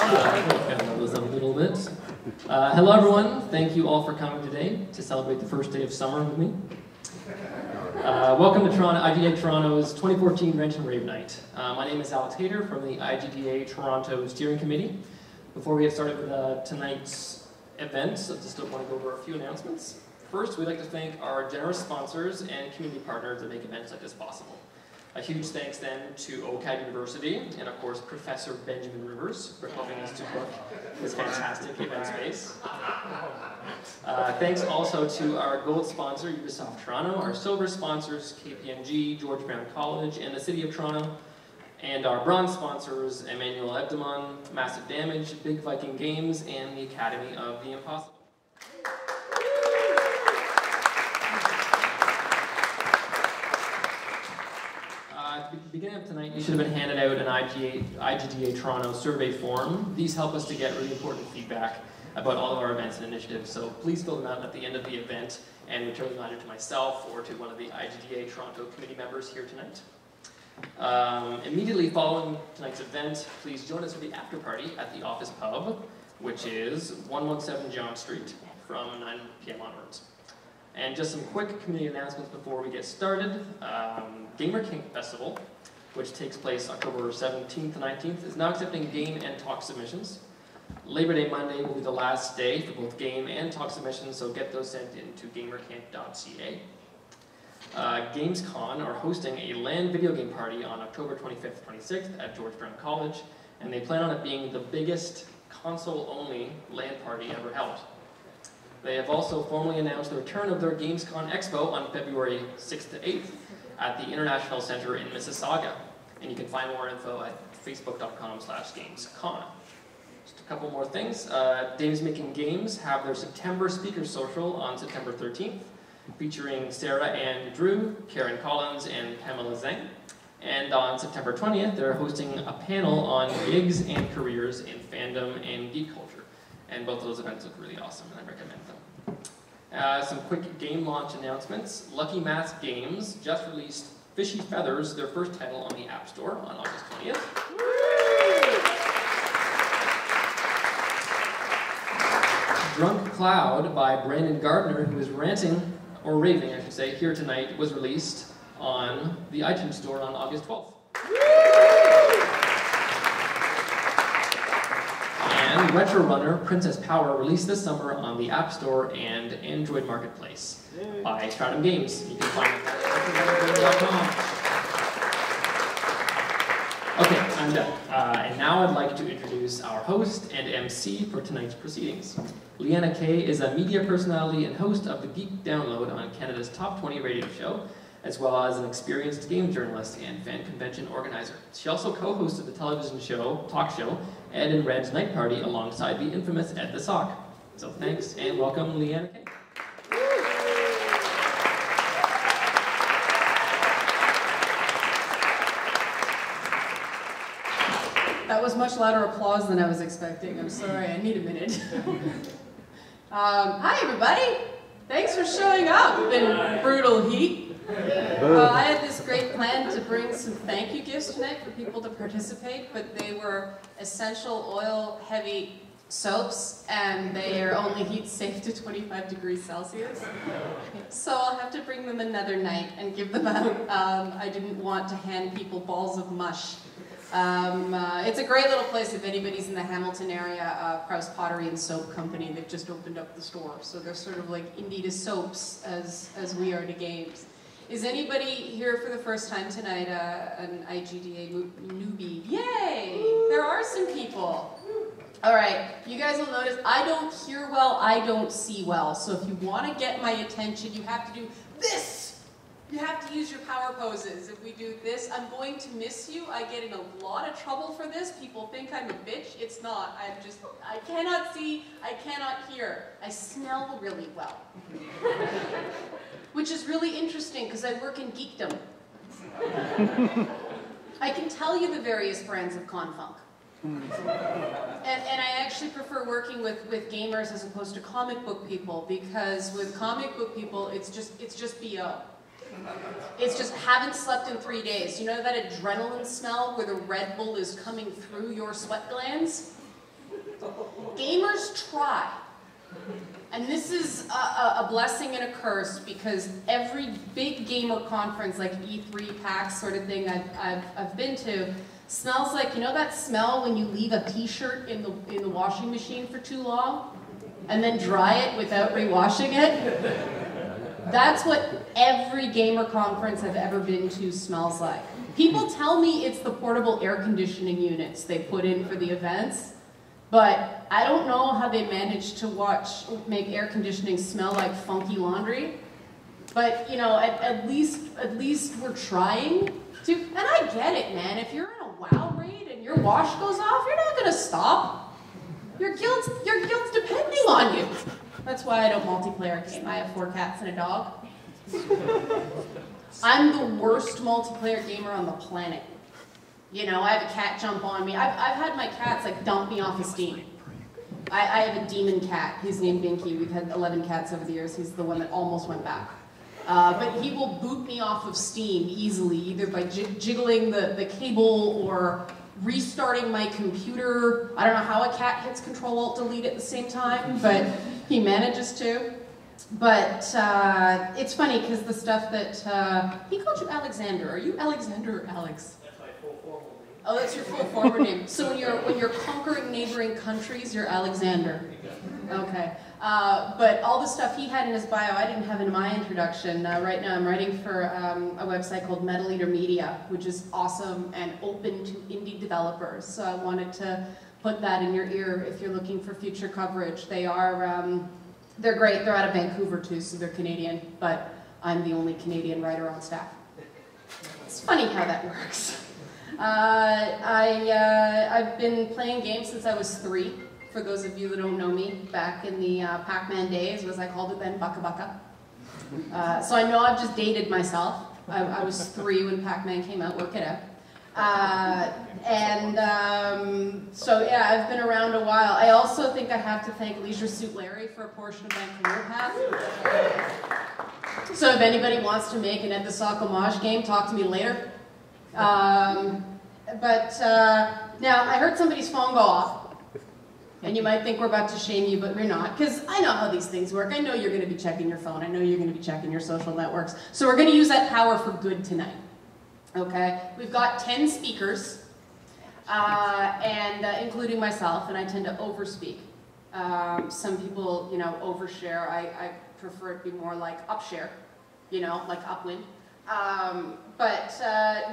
those up a little bit. Hello everyone, thank you all for coming today to celebrate the first day of summer with me. Welcome to IGDA Toronto's 2014 Rant and Rave Night. My name is Alex Hayter from the IGDA Toronto Steering Committee. Before we get started with tonight's event, I just want to go over a few announcements. First, we'd like to thank our generous sponsors and community partners that make events like this possible. A huge thanks then to OCAD University and of course Professor Benjamin Rivers for helping us to book this fantastic event space. Thanks also to our gold sponsor Yifak Toronto, our silver sponsors KPMG, George Brown College, and the City of Toronto, and our bronze sponsors Emmanuel Ebdemon, Massive Damage, Big Viking Games, and the Academy of the Impossible. At the beginning of tonight, you should have been handed out an IGDA Toronto survey form. These help us to get really important feedback about all of our events and initiatives, so please fill them out at the end of the event and return them either to myself or to one of the IGDA Toronto committee members here tonight. Immediately following tonight's event, please join us for the after party at the Office Pub, which is 117 John Street from 9 p.m. onwards. And just some quick community announcements before we get started. Gamer King Festival, which takes place October 17th to 19th, is now accepting game and talk submissions. Labor Day Monday will be the last day for both game and talk submissions, so get those sent in to gamercamp.ca. GamesCon are hosting a LAN video game party on October 25th, 26th at George Brown College, and they plan on it being the biggest console-only LAN party ever held. They have also formally announced the return of their GamesCon Expo on February 6th to 8th at the International Center in Mississauga. And you can find more info at facebook.com/gamescon. Just a couple more things. Dames Making Games have their September Speaker Social on September 13th, featuring Sarah Ann Drew, Karen Collins, and Pamela Zhang. And on September 20th, they're hosting a panel on gigs and careers in fandom and geek culture. And both of those events look really awesome, and I recommend them. Some quick game launch announcements. Lucky Mask Games just released Fishy Feathers, their first title on the App Store on August 20th. Drunk Cloud by Brendon Gardiner, who is ranting, or raving I should say, here tonight, was released on the iTunes Store on August 12th. And Retro Runner Princess Power released this summer on the App Store and Android Marketplace by Stratum Games. You can find it at retrorunners.com. Okay, I'm done. And now I'd like to introduce our host and MC for tonight's proceedings. Liana K is a media personality and host of the Geek Download on Canada's Top 20 radio show, as well as an experienced game journalist and fan convention organizer. She also co-hosted the television talk show, Ed and Red's Night Party, alongside the infamous Ed the Sock. So thanks, and welcome, Liana K. That was much louder applause than I was expecting. I'm sorry, I need a minute. Hi everybody! Thanks for showing up in brutal heat. I had this great plan to bring some thank you gifts tonight for people to participate, but they were essential oil heavy soaps and they are only heat safe to 25 degrees Celsius. So I'll have to bring them another night and give them out. I didn't want to hand people balls of mush. It's a great little place if anybody's in the Hamilton area. Krause Pottery and Soap Company, they've just opened up the store. So they're sort of like indie to soaps as we are to games. Is anybody here for the first time tonight an IGDA newbie? Yay! There are some people. All right, you guys will notice I don't hear well, I don't see well. So if you want to get my attention, you have to do this. You have to use your power poses. If we do this, I'm going to miss you. I get in a lot of trouble for this. People think I'm a bitch. It's not. I cannot see, I cannot hear. I smell really well. Which is really interesting because I work in geekdom. I can tell you the various brands of Confunk. And I actually prefer working with gamers as opposed to comic book people, because with comic book people, it's just BO. It's just haven't slept in 3 days. You know that adrenaline smell where the Red Bull is coming through your sweat glands? Gamers try. And this is a blessing and a curse, because every big gamer conference, like E3, PAX sort of thing I've been to, smells like, you know that smell when you leave a t-shirt in the washing machine for too long and then dry it without rewashing it? That's what every gamer conference I've ever been to smells like. People tell me it's the portable air conditioning units they put in for the events, but I don't know how they managed to make air conditioning smell like funky laundry. But you know, at least we're trying to. And I get it, man. If you're in a WoW raid and your wash goes off, you're not gonna stop. Your guild's depending on you. That's why I don't multiplayer game. I have 4 cats and a dog. I'm the worst multiplayer gamer on the planet. You know, I have a cat jump on me. I've had my cats like dump me off of Steam. I have a demon cat. He's named Binky. We've had 11 cats over the years. He's the one that almost went back. But he will boot me off of Steam easily, either by jiggling the cable or restarting my computer. I don't know how a cat hits Control-Alt-Delete at the same time, but he manages to. But it's funny because the stuff that he called you Alexander. Are you Alexander or Alex? That's my full formal name. Oh, that's your full forward name. So when you're conquering neighboring countries, you're Alexander. Okay. But all the stuff he had in his bio, I didn't have in my introduction. Right now I'm writing for a website called Metal Eater Media, which is awesome and open to indie developers. So I wanted to put that in your ear if you're looking for future coverage. They're great. They're out of Vancouver too, so they're Canadian, but I'm the only Canadian writer on staff. It's funny how that works. I've been playing games since I was 3. For those of you that don't know me, back in the Pac-Man days, as I called it then, Bucka Bucka. So I know I've just dated myself. I was 3 when Pac-Man came out, work it out. So yeah, I've been around a while. I also think I have to thank Leisure Suit Larry for a portion of my career path. So if anybody wants to make an Ed the Sock homage game, talk to me later. Now I heard somebody's phone go off. And you might think we're about to shame you, but we're not, because I know how these things work. I know you're going to be checking your phone. I know you're going to be checking your social networks. So we're going to use that power for good tonight. Okay? We've got 10 speakers, including myself, and I tend to overspeak. Some people, you know, overshare. I prefer it to be more like upshare, you know, like upwind.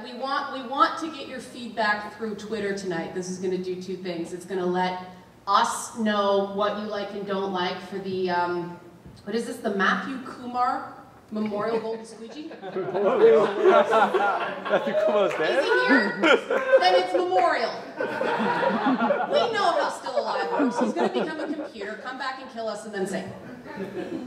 We want to get your feedback through Twitter tonight. This is going to do 2 things. It's going to let us know what you like and don't like for the, what is this, the Matthew Kumar Memorial Golden Squeegee? Matthew Kumar's dead? Is he here? Then it's Memorial. We know how Still Alive works. He's going to become a computer, come back and kill us, and then sing.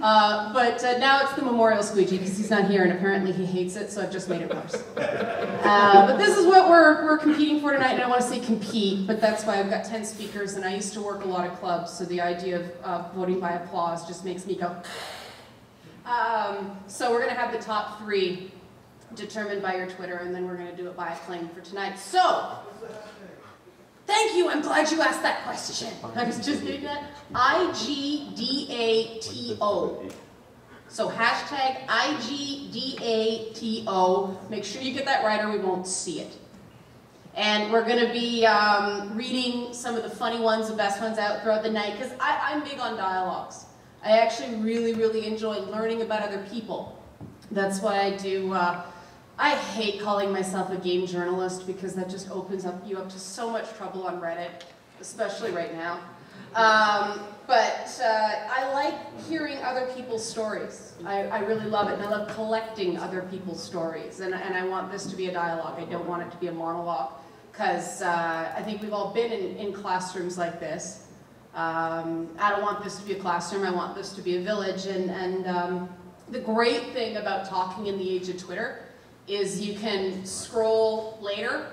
Now it's the Memorial Squeegee because he's not here and apparently he hates it, so I've just made it worse. But this is what we're competing for tonight, and I want to say compete, but that's why I've got 10 speakers, and I used to work a lot of clubs, so the idea of voting by applause just makes me go. So we're going to have the top 3 determined by your Twitter, and then we're going to do it by acclaim for tonight. So, thank you, I'm glad you asked that question. I was just getting that. IGDATO. So hashtag IGDATO. Make sure you get that right or we won't see it. And we're going to be reading some of the funny ones, the best ones out throughout the night, because I'm big on dialogues. I actually really, really enjoy learning about other people. That's why I do, I hate calling myself a game journalist because that just opens you up to so much trouble on Reddit, especially right now. I like hearing other people's stories. I really love it, and I love collecting other people's stories. And I want this to be a dialogue. I don't want it to be a monologue, because I think we've all been in classrooms like this. I don't want this to be a classroom. I want this to be a village. And the great thing about talking in the age of Twitter is you can scroll later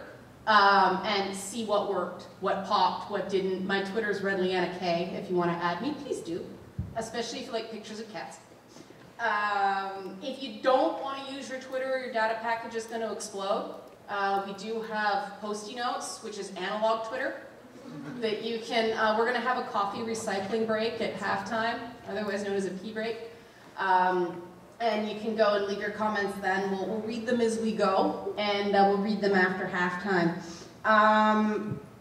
and see what worked, what popped, what didn't. My Twitter's Liana K. If you want to add me, please do, especially if you like pictures of cats. If you don't want to use your Twitter or your data package is going to explode, we do have Posty Notes, which is analog Twitter. that you can, we're going to have a coffee recycling break at halftime, otherwise known as a pee break. And you can go and leave your comments then. We'll read them as we go, and we'll read them after halftime.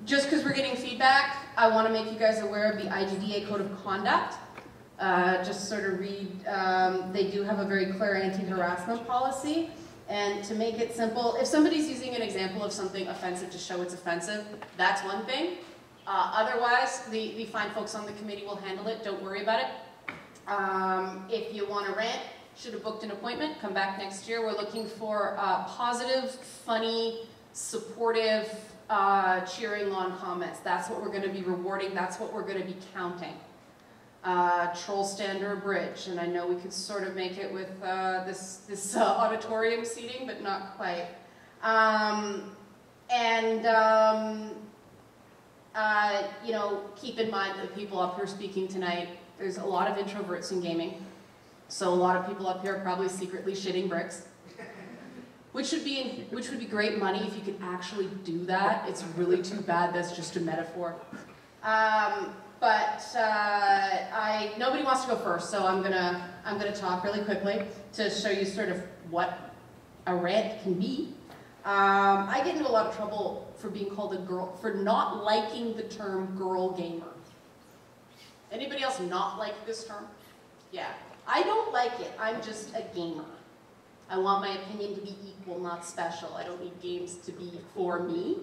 Just because we're getting feedback, I want to make you guys aware of the IGDA Code of Conduct. Just sort of read, they do have a very clear anti-harassment policy. And to make it simple, if somebody's using an example of something offensive to show it's offensive, that's one thing. Otherwise, the fine folks on the committee will handle it. Don't worry about it. If you want to rant, should have booked an appointment. Come back next year. We're looking for positive, funny, supportive, cheering on comments. That's what we're going to be rewarding. That's what we're going to be counting. Troll stand or a bridge, and I know we could sort of make it with this auditorium seating, but not quite. You know, keep in mind that people up here speaking tonight, there's a lot of introverts in gaming, so a lot of people up here are probably secretly shitting bricks, which would be great money if you could actually do that. It's really too bad that's just a metaphor. Nobody wants to go first, so I'm gonna talk really quickly to show you sort of what a rant can be. I get into a lot of trouble for being called a girl, for not liking the term girl gamer. Anybody else not like this term? Yeah, I don't like it. I'm just a gamer. I want my opinion to be equal, not special. I don't need games to be for me.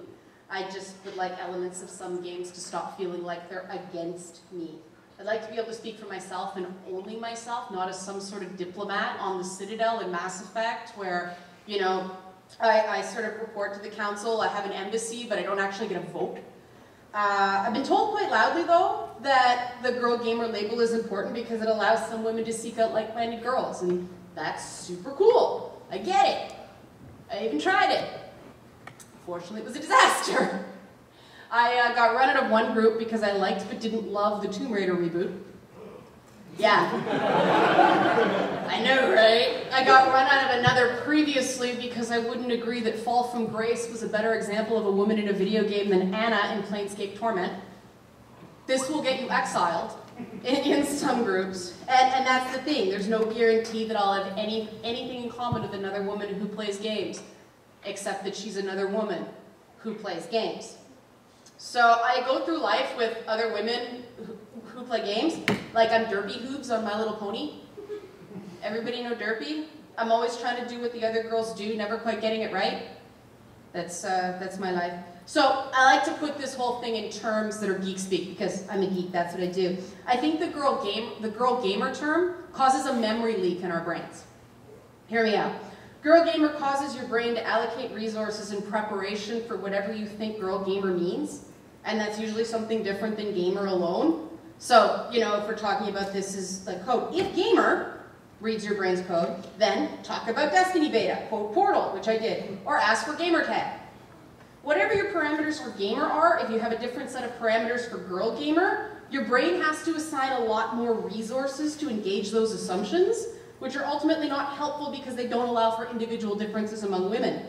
I just would like elements of some games to stop feeling like they're against me. I'd like to be able to speak for myself and only myself, not as some sort of diplomat on the Citadel in Mass Effect where, you know, I sort of report to the council, I have an embassy, but I don't actually get a vote. I've been told quite loudly, though, that the girl gamer label is important because it allows some women to seek out like-minded girls, and that's super cool. I get it. I even tried it. Fortunately, it was a disaster. I got run out of one group because I liked but didn't love the Tomb Raider reboot. Yeah. I know, right? I got run out of another previously because I wouldn't agree that Fall from Grace was a better example of a woman in a video game than Anna in Planescape Torment. This will get you exiled in some groups. And that's the thing. There's no guarantee that I'll have anything in common with another woman who plays games, except that she's another woman who plays games. So I go through life with other women who play games, like I'm Derpy Hoobs on My Little Pony. Everybody know Derpy? I'm always trying to do what the other girls do, never quite getting it right. That's my life. So I like to put this whole thing in terms that are geek speak, because I'm a geek, that's what I do. I think the girl gamer term causes a memory leak in our brains. Hear me out. Girl gamer causes your brain to allocate resources in preparation for whatever you think girl gamer means, and that's usually something different than gamer alone. So, you know, if we're talking about this as like code, if gamer reads your brain's code, then talk about Destiny beta, quote Portal, which I did, or ask for gamer tag. Whatever your parameters for gamer are, if you have a different set of parameters for girl gamer, your brain has to assign a lot more resources to engage those assumptions, which are ultimately not helpful because they don't allow for individual differences among women.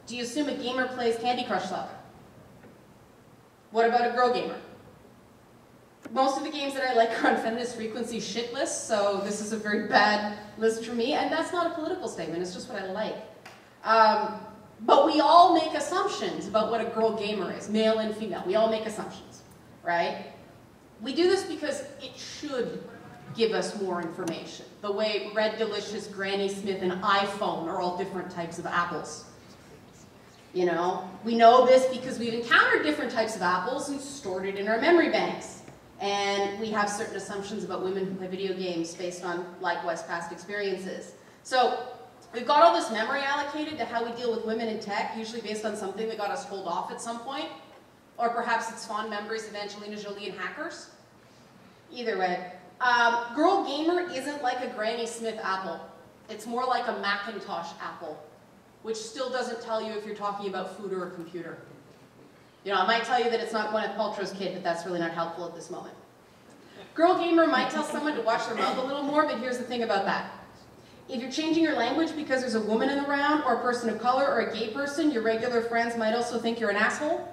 Do you assume a gamer plays Candy Crush Saga? What about a girl gamer? Most of the games that I like are on feminist frequency shit lists, so this is a very bad list for me, and that's not a political statement, it's just what I like. But we all make assumptions about what a girl gamer is, male and female. We all make assumptions, right? We do this because it should give us more information. The way Red Delicious, Granny Smith, and iPhone are all different types of apples. You know, we know this because we've encountered different types of apples and stored it in our memory banks. And we have certain assumptions about women who play video games based on likewise past experiences. So we've got all this memory allocated to how we deal with women in tech, usually based on something that got us told off at some point. Or perhaps it's fond memories of Angelina Jolie and hackers. Either way. Girl gamer isn't like a Granny Smith apple. It's more like a Macintosh apple, which still doesn't tell you if you're talking about food or a computer. You know, I might tell you that it's not Gwyneth Paltrow's kid, but that's really not helpful at this moment. Girl gamer might tell someone to watch their mouth a little more, but here's the thing about that. If you're changing your language because there's a woman in the round, or a person of color, or a gay person, your regular friends might also think you're an asshole.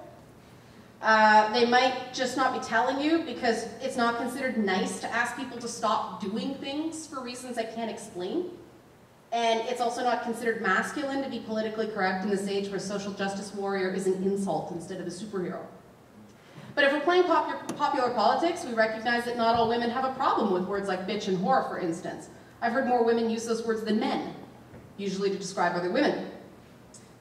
They might just not be telling you because it's not considered nice to ask people to stop doing things for reasons I can't explain. And it's also not considered masculine to be politically correct in this age where social justice warrior is an insult instead of a superhero. But if we're playing popular politics, we recognize that not all women have a problem with words like bitch and whore, for instance. I've heard more women use those words than men, usually to describe other women.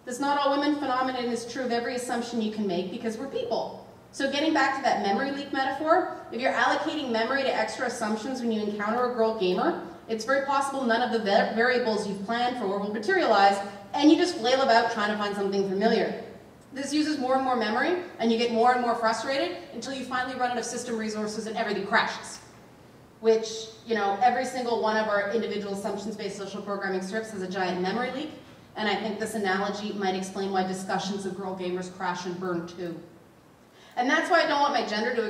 This not all women phenomenon is true of every assumption you can make because we're people. So getting back to that memory leak metaphor, if you're allocating memory to extra assumptions when you encounter a girl gamer, it's very possible none of the variables you've planned for will materialize, and you just flail about trying to find something familiar. This uses more and more memory, and you get more and more frustrated until you finally run out of system resources and everything crashes. Which, you know, every single one of our individual assumptions-based social programming scripts has a giant memory leak, and I think this analogy might explain why discussions of girl gamers crash and burn too. And that's why I don't want my gender to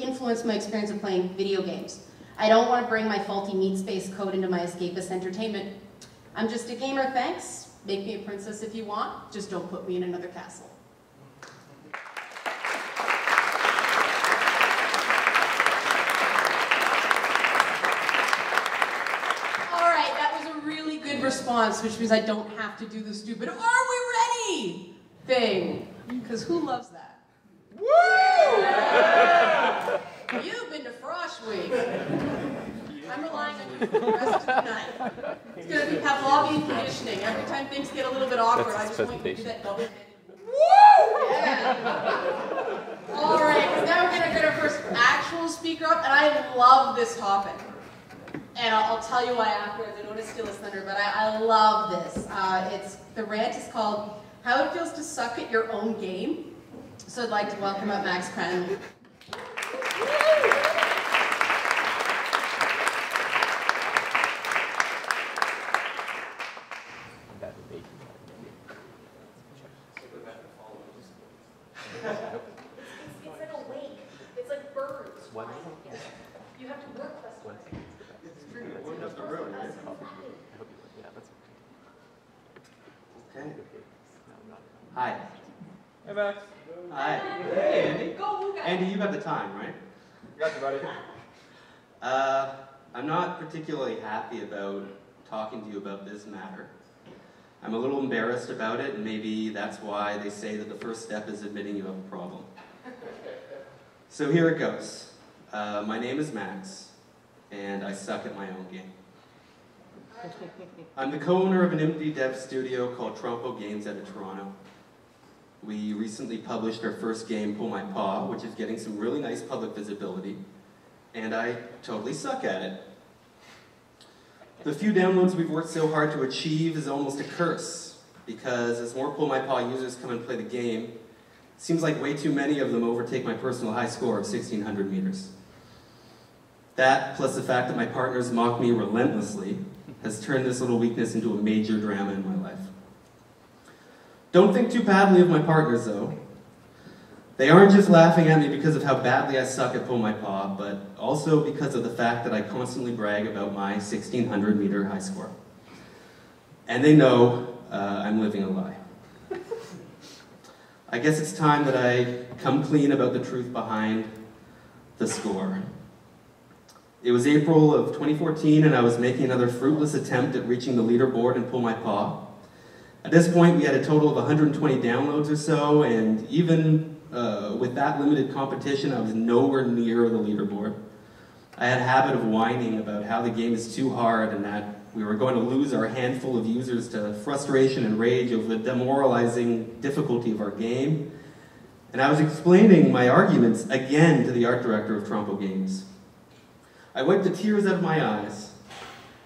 influence my experience of playing video games. I don't want to bring my faulty meat space code into my escapist entertainment. I'm just a gamer, thanks. Make me a princess if you want, just don't put me in another castle. All right, that was a really good response, which means I don't have to do the stupid, are we ready thing. Because who loves that? Woo! Yeah. You've been to Frosh Week. I'm relying on you for the rest of the night. It's going to be Pavlovian conditioning. Every time things get a little bit awkward, I just want you to do that double. Woo! Yeah. All right, because now we're going to get our first actual speaker up, and I love this topic. And I'll tell you why afterwards. I don't want to steal his thunder, but I love this. The rant is called How It Feels to Suck at Your Own Game. So I'd like to welcome up Max Cranley. It's like a wake. It's like birds. You have to work less. Okay. Hi. Hey, Max. Hi. Hey, Andy. Go, Andy, you got the time, right? Got you, buddy. I'm not particularly happy about talking to you about this matter. I'm a little embarrassed about it, and maybe that's why they say that the first step is admitting you have a problem. So here it goes. My name is Max, and I suck at my own game. I'm the co-owner of an indie dev studio called Toronto Games out of Toronto. We recently published our first game, Pull My Paw, which is getting some really nice public visibility, and I totally suck at it. The few downloads we've worked so hard to achieve is almost a curse, because as more Pull My Paw users come and play the game, it seems like way too many of them overtake my personal high score of 1,600 meters. That, plus the fact that my partners mock me relentlessly, has turned this little weakness into a major drama in my life. Don't think too badly of my partners, though. They aren't just laughing at me because of how badly I suck at Pull My Paw, but also because of the fact that I constantly brag about my 1,600 meter high score. And they know I'm living a lie. I guess it's time that I come clean about the truth behind the score. It was April of 2014, and I was making another fruitless attempt at reaching the leaderboard and Pull My Paw. At this point, we had a total of 120 downloads or so, and even with that limited competition, I was nowhere near the leaderboard. I had a habit of whining about how the game is too hard and that we were going to lose our handful of users to frustration and rage over the demoralizing difficulty of our game. And I was explaining my arguments again to the art director of Toronto Games. I wiped the tears out of my eyes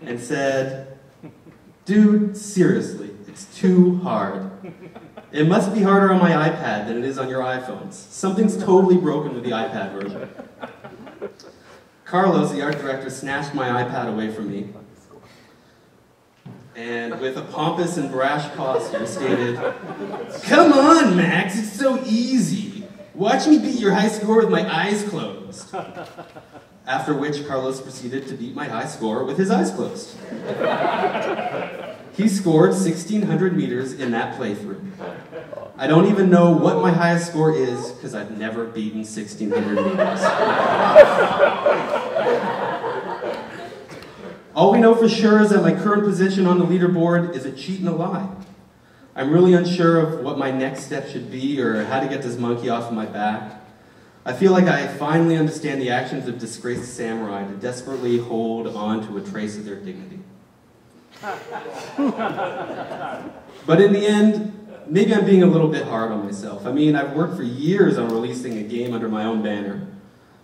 and said, "Dude, seriously, it's too hard. It must be harder on my iPad than it is on your iPhones. Something's totally broken with the iPad version." Carlos, the art director, snatched my iPad away from me and with a pompous and brash posture stated, "Come on, Max, it's so easy. Watch me beat your high score with my eyes closed." After which Carlos proceeded to beat my high score with his eyes closed. He scored 1,600 meters in that playthrough. I don't even know what my highest score is because I've never beaten 1,600 meters. All we know for sure is that my current position on the leaderboard is a cheat and a lie. I'm really unsure of what my next step should be or how to get this monkey off of my back. I feel like I finally understand the actions of disgraced samurai to desperately hold on to a trace of their dignity. But in the end, maybe I'm being a little bit hard on myself. I mean, I've worked for years on releasing a game under my own banner.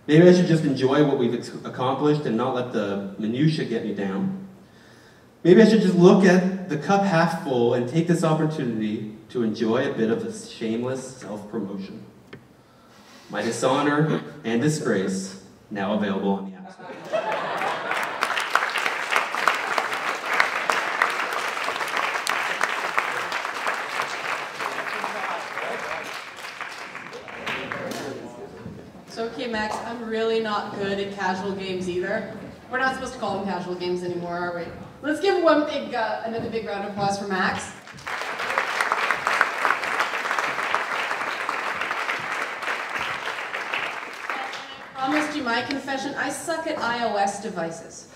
Maybe I should just enjoy what we've accomplished and not let the minutiae get me down. Maybe I should just look at the cup half full and take this opportunity to enjoy a bit of a shameless self-promotion. My dishonor and disgrace, now available on the App Store. So, okay, Max, I'm really not good at casual games either. We're not supposed to call them casual games anymore, are we? Let's give another big round of applause for Max. I promised you my confession. I suck at iOS devices.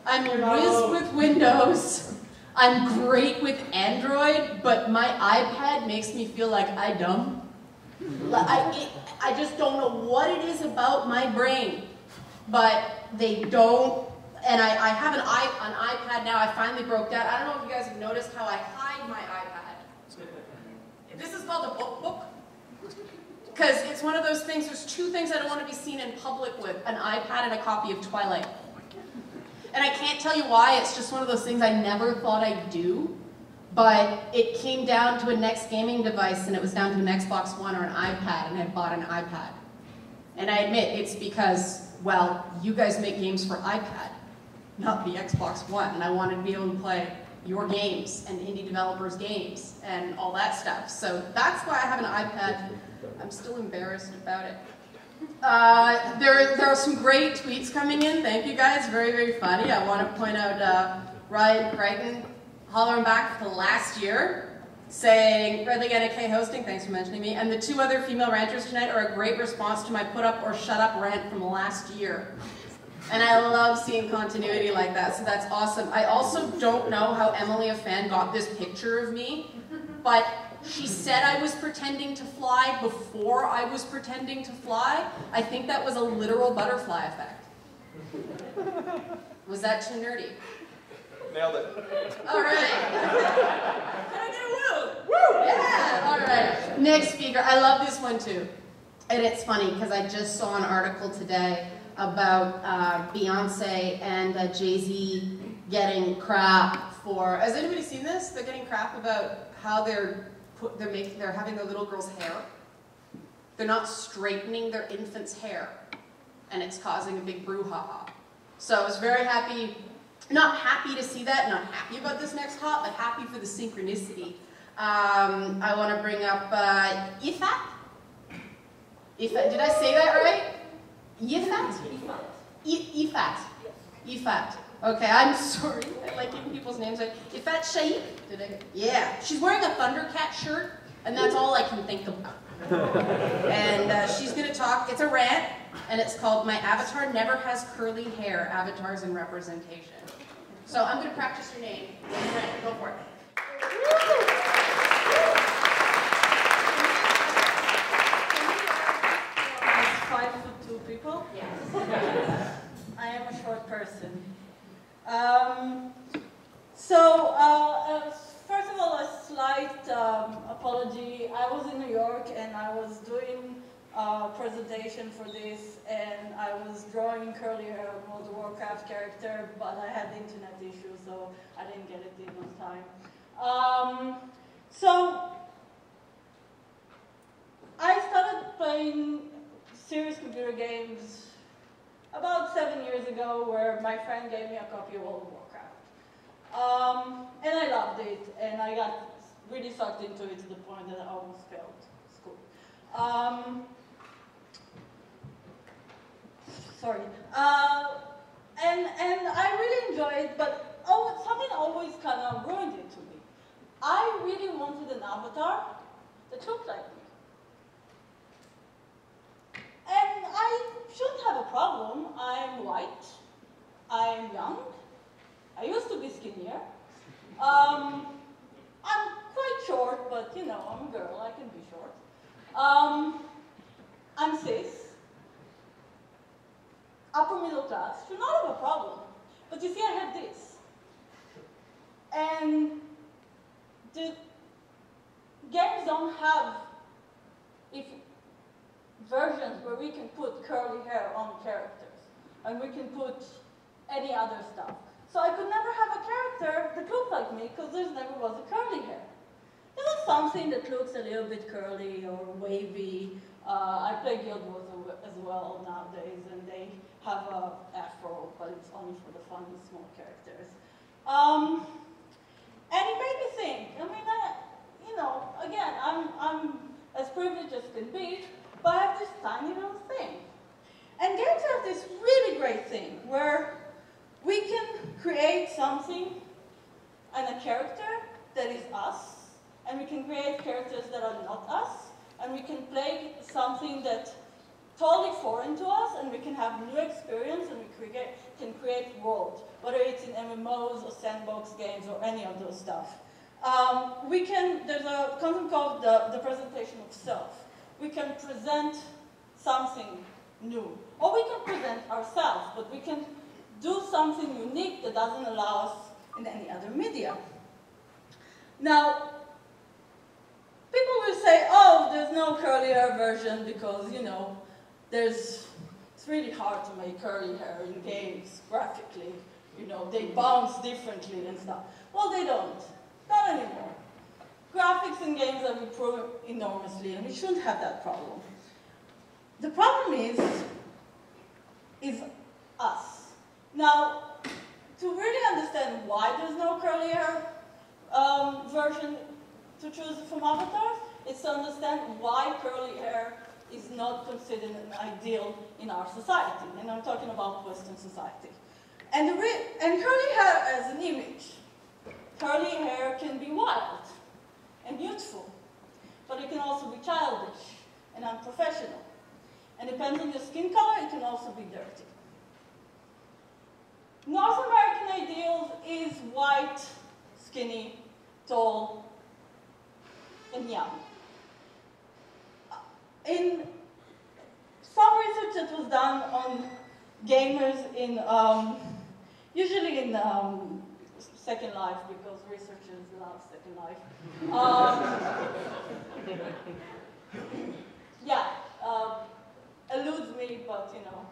I'm a whiz with Windows. I'm great with Android, but my iPad makes me feel like I'm dumb. I just don't know what it is about my brain, but they don't. And I have an iPad now. I finally broke that. I don't know if you guys have noticed how I hide my iPad. This is called a book. Because it's one of those things, there's two things I don't want to be seen in public with, an iPad and a copy of Twilight. And I can't tell you why, it's just one of those things I never thought I'd do, but it came down to a next gaming device, and it was down to an Xbox One or an iPad, and I bought an iPad. And I admit, it's because, well, you guys make games for iPad, not the Xbox One, and I wanted to be able to play your games and indie developers' games and all that stuff. So that's why I have an iPad. I'm still embarrassed about it. There are some great tweets coming in. Thank you guys. Very, very funny. I want to point out Ryan Crichton hollering back for the last year, saying, Liana K hosting, thanks for mentioning me, and the two other female ranters tonight are a great response to my put up or shut up rant from last year. And I love seeing continuity like that, so that's awesome. I also don't know how Emily, a fan, got this picture of me, but she said I was pretending to fly before I was pretending to fly. I think that was a literal butterfly effect. Was that too nerdy? Nailed it. All right. Can I get a woo? Woo! Yeah! All right. Next speaker. I love this one too. And it's funny because I just saw an article today about Beyonce and Jay-Z getting crap for. Has anybody seen this? They're getting crap about how they're having their little girl's hair. They're not straightening their infant's hair, and it's causing a big brouhaha. So I was very happy, not happy to see that, not happy about this next hop, but happy for the synchronicity. I want to bring up Yifak. Did I say that right? Yifak? Yifak. Yifak. Okay, I'm sorry. I like giving people's names. Yifak Shaik. Yeah. She's wearing a Thundercat shirt, and that's all I can think about. And she's going to talk. It's a rant, and it's called My Avatar Never Has Curly Hair, Avatars and Representation. So I'm going to practice your name. Go for it. As 5'2" people? Yes. I am a short person. First of all, a slight apology. I was in New York and I was doing a presentation for this, and I was drawing curly hair World of Warcraft character, but I had internet issues, so I didn't get it in on time. So I started playing serious computer games about 7 years ago, where my friend gave me a copy of World of Warcraft. And I loved it, and I got really sucked into it to the point that I almost failed school. And I really enjoyed it, but something always kind of ruined it to me. I really wanted an avatar that look like me. And I shouldn't have a problem. I'm white. I'm young. I used to be skinnier. I'm quite short, but you know, I'm a girl, I can be short. I'm cis. Upper middle class. Should not have a problem. But you see, I have this. And the games don't have versions where we can put curly hair on characters. And we can put any other stuff. So I could never have a character that looked like me because there never was a curly hair. There was something that looks a little bit curly or wavy. I play Guild Wars as well nowadays, and they have a afro, but it's only for the funny small characters. And it made me think. I mean, you know, again, I'm as privileged as can be, but I have this tiny little thing. And games have this really great thing where we can create something and a character that is us, and we can create characters that are not us, and we can play something that's totally foreign to us, and we can have new experience, and we can create worlds, whether it's in MMOs or sandbox games or any of those stuff. There's a concept called the presentation of self. We can present something new, or we can present ourselves, but we can do something unique that doesn't allow us in any other media. Now, people will say, oh, there's no curly hair version because, you know, it's really hard to make curly hair in games graphically. You know, they bounce differently and stuff. Well, they don't. Not anymore. Graphics in games have improved enormously, and we shouldn't have that problem. The problem is us. Now, to really understand why there's no curly hair version to choose from avatars, it's to understand why curly hair is not considered an ideal in our society. And I'm talking about Western society. And curly hair as an image. Curly hair can be wild and beautiful, but it can also be childish and unprofessional. And depends on your skin color, it can also be dirty. North American ideals is white, skinny, tall, and young. In some research that was done on gamers in, usually in Second Life, because researchers love Second Life. Eludes me, but you know.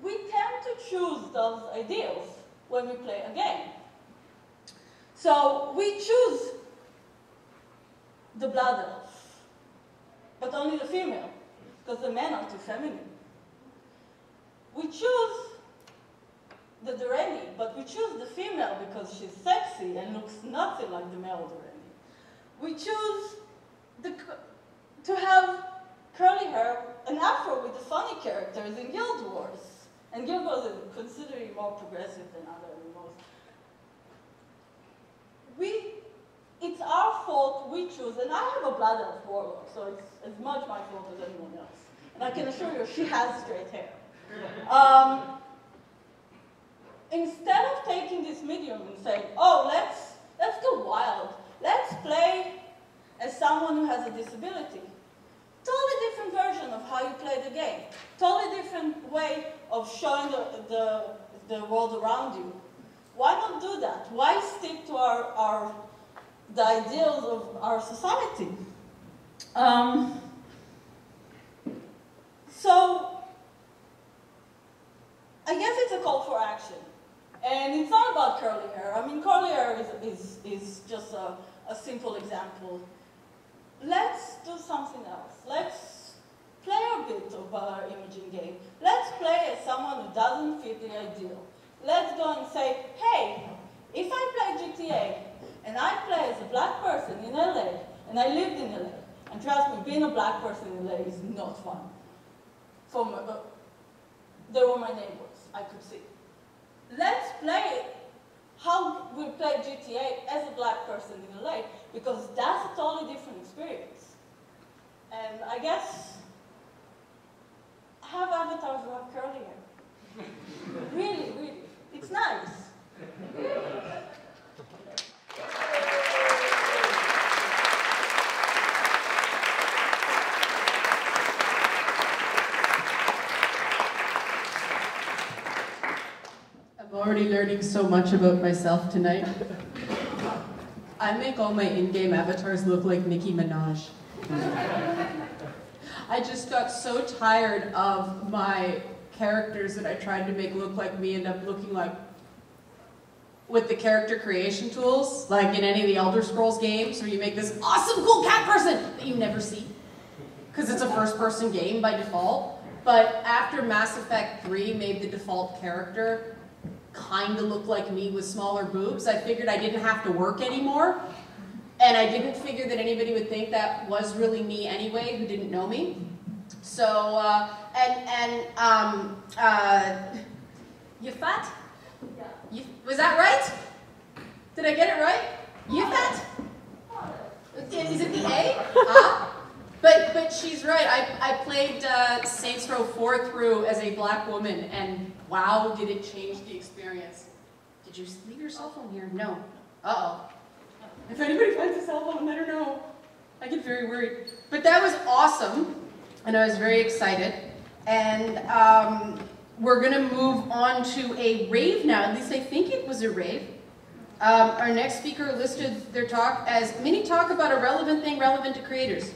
We tend to choose those ideals when we play a game. So we choose the blood elf, but only the female, because the men are too feminine. We choose the Durrani, but we choose the female because she's sexy and looks nothing like the male Durrani. We choose to have curly hair, an afro with the funny characters in Guild Wars. And Guild Wars is considerably more progressive than other MMOs. It's our fault we choose, and I have a blood elf warlock, so it's as much my fault as anyone else. And I can assure you, she has straight hair. Instead of taking this medium and saying, oh, let's go wild. Let's play as someone who has a disability. Totally different version of how you play the game. Totally different way of showing the world around you. Why not do that? Why stick to the ideals of our society? So, I guess it's a call for action. And it's not about curly hair. I mean, curly hair is just a simple example. Let's do something else. Let's play a bit of our imaging game. Let's play as someone who doesn't fit the ideal. Let's go and say, hey, if I play GTA, and I play as a black person in LA, and I lived in LA, and trust me, being a black person in LA is not fun. They were my neighbors, I could see. Let's play how we play GTA as a black person in LA, because that's a totally different experience. And I guess have avatars who have curly hair. Really, really. It's nice. I'm already learning so much about myself tonight. I make all my in-game avatars look like Nicki Minaj. I just got so tired of my characters that I tried to make look like me end up looking like with the character creation tools, like in any of the Elder Scrolls games, where you make this awesome cool cat person that you never see, because it's a first-person game by default. But after Mass Effect 3 made the default character kind of look like me with smaller boobs, I figured I didn't have to work anymore. And I didn't figure that anybody would think that was really me anyway, who didn't know me. So, Yifak? Yeah. Was that right? Did I get it right? Yifak? Is it the A? But she's right. I played Saints Row 4 through as a black woman, and wow, did it change the experience. Did you leave your cell phone here? No. Uh-oh. If anybody finds a cell phone, let her know. I get very worried. But that was awesome, and I was very excited. And we're going to move on to a rave now. At least I think it was a rave. Our next speaker listed their talk as mini talk about a relevant thing relevant to creators.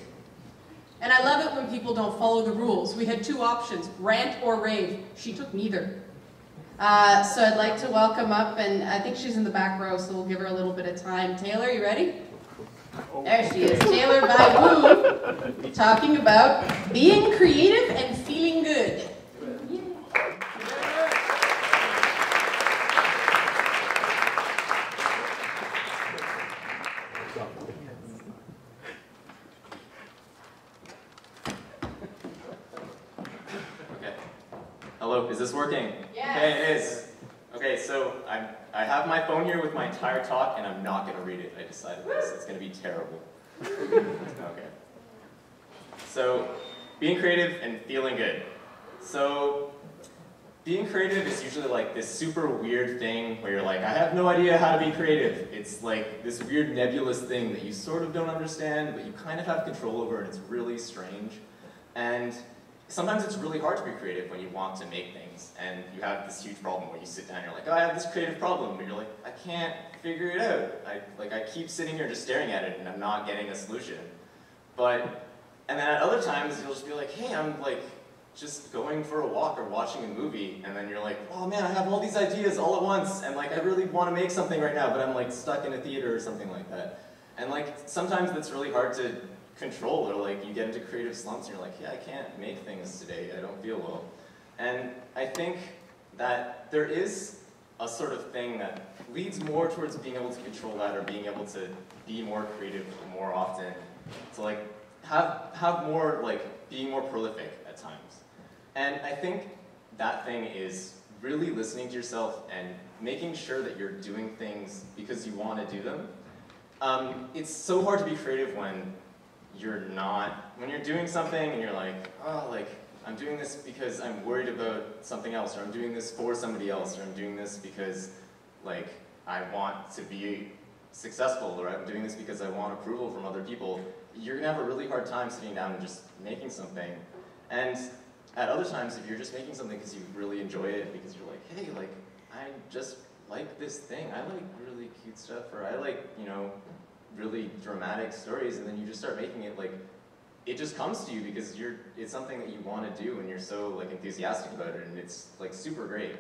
And I love it when people don't follow the rules. We had two options, rant or rave. She took neither. So I'd like to welcome up, and I think she's in the back row, so we'll give her a little bit of time. Taylor, you ready? There she is, Taylor Bai-Woo, talking about being creative and feeling good. Hello, is this working? Yes. Okay, it is. Okay, so I have my phone here with my entire talk, and I'm not going to read it. I decided this. It's going to be terrible. Okay. So, being creative and feeling good. So, being creative is usually like this super weird thing where you're like, I have no idea how to be creative. It's like this weird nebulous thing that you sort of don't understand, but you kind of have control over, and it's really strange. And sometimes it's really hard to be creative when you want to make things, and you have this huge problem where you sit down and you're like, oh, I have this creative problem, but you're like, I can't figure it out. I keep sitting here just staring at it, and I'm not getting a solution. And then at other times, you'll just be like, hey, I'm like just going for a walk or watching a movie, and then you're like, oh man, I have all these ideas all at once, and like I really want to make something right now, but I'm like stuck in a theater or something like that. And like sometimes that's really hard to control, or like you get into creative slumps and you're like, yeah, I can't make things today, I don't feel well. And I think that there is a sort of thing that leads more towards being able to control that, or being able to be more creative more often, to like have more, like being more prolific at times. And I think that thing is really listening to yourself and making sure that you're doing things because you want to do them. It's so hard to be creative when you're doing something and you're like, oh, like, I'm doing this because I'm worried about something else, or I'm doing this for somebody else, or I'm doing this because, like, I want to be successful, or I'm doing this because I want approval from other people. You're gonna have a really hard time sitting down and just making something. And at other times, if you're just making something because you really enjoy it, because you're like, hey, like, I just like this thing, I like really cute stuff, or I like, you know, really dramatic stories, and then you just start making it, like, it just comes to you because it's something that you want to do, and you're so like enthusiastic about it, and it's like super great.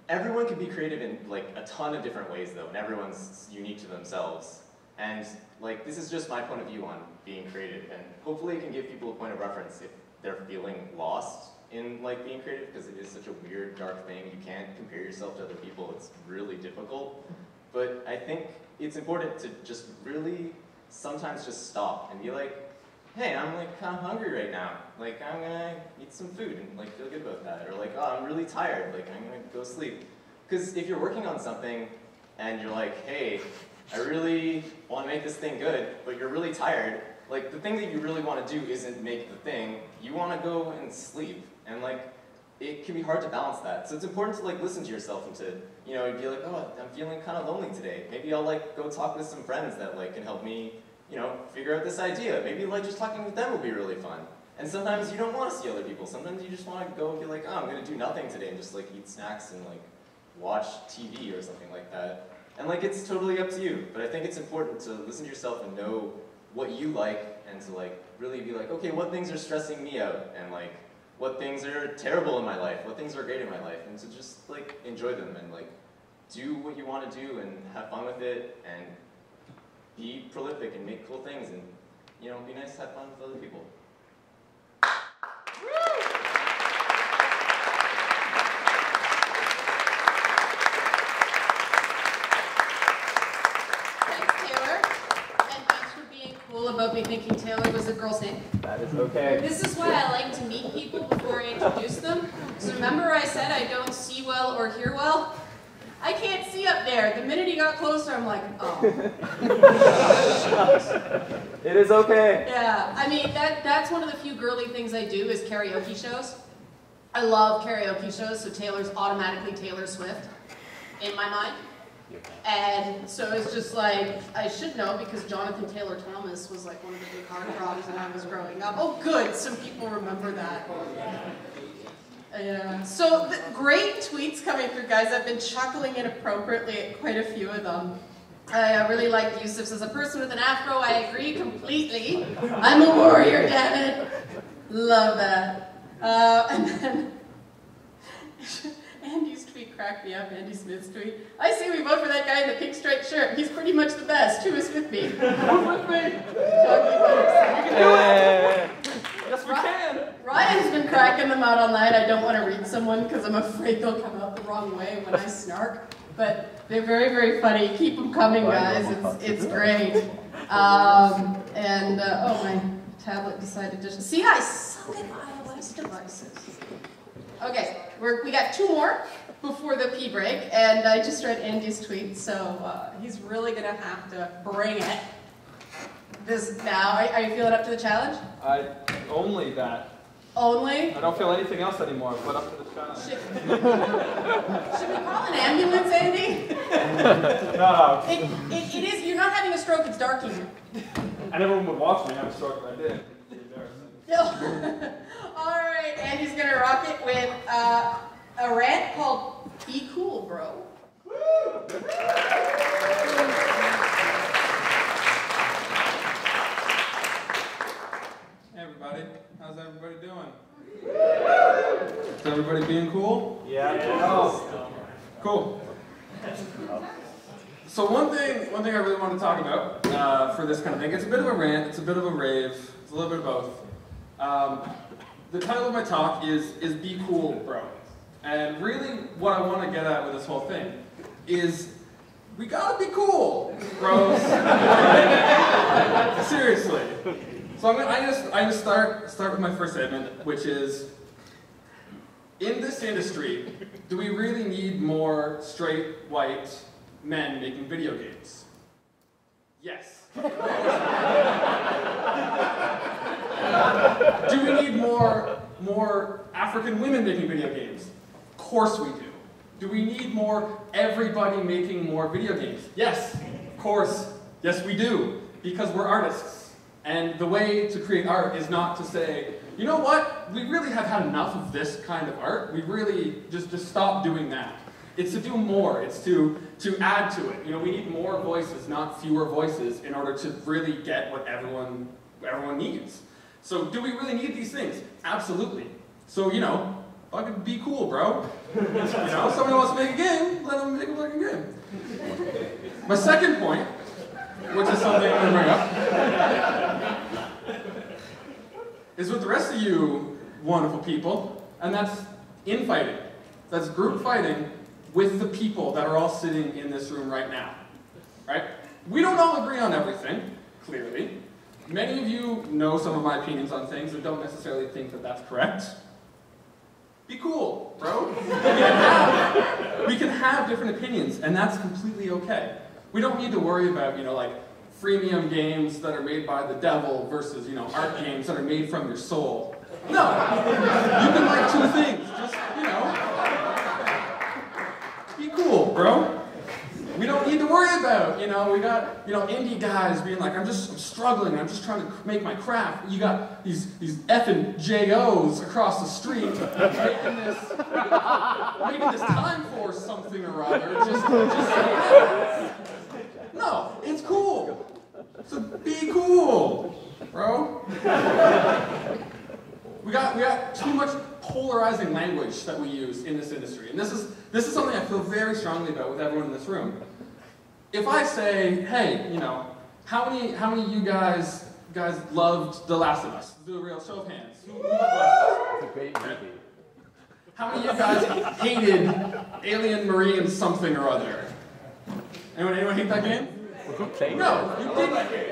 Everyone can be creative in like a ton of different ways though, and everyone's unique to themselves. And like this is just my point of view on being creative, and hopefully it can give people a point of reference if they're feeling lost in like being creative, because it is such a weird, dark thing. You can't compare yourself to other people. It's really difficult. But I think it's important to just really sometimes just stop and be like, hey, I'm like kind of hungry right now. Like I'm gonna eat some food and like feel good about that. Or like, oh, I'm really tired. Like I'm gonna go sleep. Because if you're working on something and you're like, hey, I really want to make this thing good, but you're really tired. Like, the thing that you really want to do isn't make the thing. You want to go and sleep. And, like, it can be hard to balance that. So it's important to, like, listen to yourself and to, you know, be like, oh, I'm feeling kind of lonely today. Maybe I'll, like, go talk with some friends that, like, can help me, you know, figure out this idea. Maybe, like, just talking with them will be really fun. And sometimes you don't want to see other people. Sometimes you just want to go and be like, oh, I'm going to do nothing today and just, like, eat snacks and, like, watch TV or something like that. And, like, it's totally up to you. But I think it's important to listen to yourself and know what you like and to, like, really be like, okay, what things are stressing me out? And, like, what things are terrible in my life? What things are great in my life? And to just, like, enjoy them and, like, do what you want to do and have fun with it and be prolific and make cool things and, you know, be nice to have fun with other people. About me thinking Taylor was a girl's name. That is okay. This is why I like to meet people before I introduce them. So remember I said I don't see well or hear well? I can't see up there. The minute he got closer, I'm like, oh. It is okay. Yeah, I mean, that's one of the few girly things I do is karaoke shows. I love karaoke shows, so Taylor's automatically Taylor Swift in my mind. And so it's just like, I should know because Jonathan Taylor Thomas was like one of the big heartthrobs when I was growing up. Oh good, some people remember that. Yeah. So great tweets coming through, guys. I've been chuckling inappropriately at quite a few of them. I really like Yusuf as a person with an afro. I agree completely. I'm a warrior, damn it. Love that. And then Andy's tweet cracked me up, Andy Smith's tweet. I say we vote for that guy in the pink striped shirt. He's pretty much the best. Who is with me? Who's with me? Yes, we can. Ryan's been cracking them out all night. I don't want to read someone because I'm afraid they'll come out the wrong way when I snark. But they're very, very funny. Keep them coming, guys. It's great. Oh, my tablet decided to... See, I suck at iOS devices. Okay, we got two more before the pee break, and I just read Andy's tweet, so he's really going to have to bring it. This now, are you feeling up to the challenge? Only that. Only? I don't feel anything else anymore, but up to the challenge. Should we call an ambulance, Andy? No. It is, you're not having a stroke, it's dark in here. And everyone would watch me have a stroke if I did. Alright, Andy's gonna rock it with a rant called Be Cool, Bro. Hey everybody, how's everybody doing? Is everybody being cool? Yeah. Oh, cool. So one thing I really want to talk about for this kind of thing, it's a bit of a rant, it's a bit of a rave, it's a little bit of both. The title of my talk is Be Cool, Bro. And really what I want to get at with this whole thing is we gotta be cool, bros. Seriously. So I just start with my first statement, which is, in this industry, do we really need more straight, white men making video games? Yes. Do we need more African women making video games? Of course we do. Do we need more everybody making more video games? Yes, of course. Yes, we do. Because we're artists. And the way to create art is not to say, you know what? We really have had enough of this kind of art. We really just stop doing that. It's to do more. It's to add to it. You know, we need more voices, not fewer voices, in order to really get what everyone needs. So do we really need these things? Absolutely. So, you know, fucking be cool, bro. You know, if somebody wants to make a game, let them make a fucking game. My second point, which is something I'm going to bring up, is with the rest of you wonderful people, and that's infighting. That's group fighting with the people that are all sitting in this room right now. Right? We don't all agree on everything, clearly. Many of you know some of my opinions on things and don't necessarily think that that's correct. Be cool, bro. We can have different opinions, and that's completely okay. We don't need to worry about, like, freemium games that are made by the devil versus, art games that are made from your soul. No, you can like two things. Just, be cool, bro. We don't need to worry about, we got, indie guys being like, I'm struggling, I'm just trying to make my craft. You got these effing JOs across the street making this time for something or other. Just saying. No, it's cool. So be cool, bro. We got too much polarizing language that we use in this industry, and this is something I feel very strongly about with everyone in this room. If I say, hey, how many of you guys loved The Last of Us? Do a real show of hands. Who loved The Last of Us? It's a great movie. How many of you guys hated Alien Marine something or other? Anyone hate that game? No,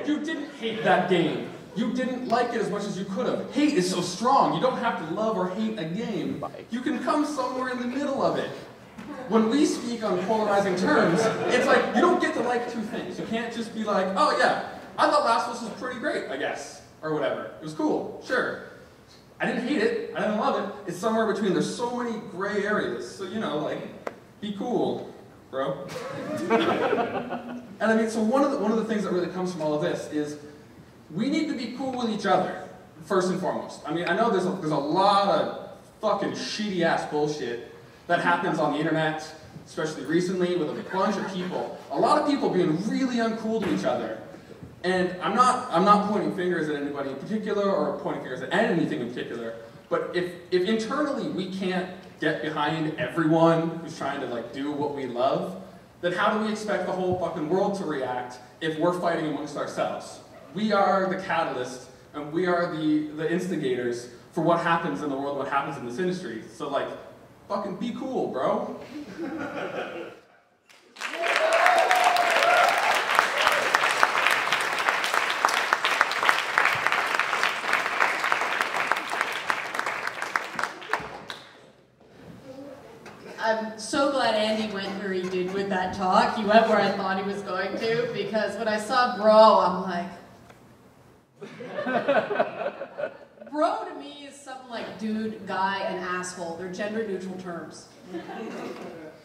you didn't hate that game. You didn't like it as much as you could have. Hate is so strong. You don't have to love or hate a game. You can come somewhere in the middle of it. When we speak on polarizing terms, it's like you don't get to like two things. You can't just be like, oh yeah, I thought Last of Us was pretty great, I guess, or whatever. It was cool, sure. I didn't hate it. I didn't love it. It's somewhere between. There's so many gray areas. So, be cool, bro. And I mean, so one of the things that really comes from all of this is we need to be cool with each other, first and foremost. I mean, I know there's a lot of fucking shitty-ass bullshit that happens on the internet, especially recently, with a bunch of people. A lot of people being really uncool to each other. And I'm not pointing fingers at anybody in particular or pointing fingers at anything in particular, but if internally we can't get behind everyone who's trying to do what we love, then how do we expect the whole fucking world to react if we're fighting amongst ourselves? We are the catalyst, and we are the instigators for what happens in the world, what happens in this industry. So fucking be cool, bro. I'm so glad Andy went where he did with that talk. He went where I thought he was going to, because when I saw bro, I'm like... Bro to me is something like dude, guy, and asshole. They're gender-neutral terms.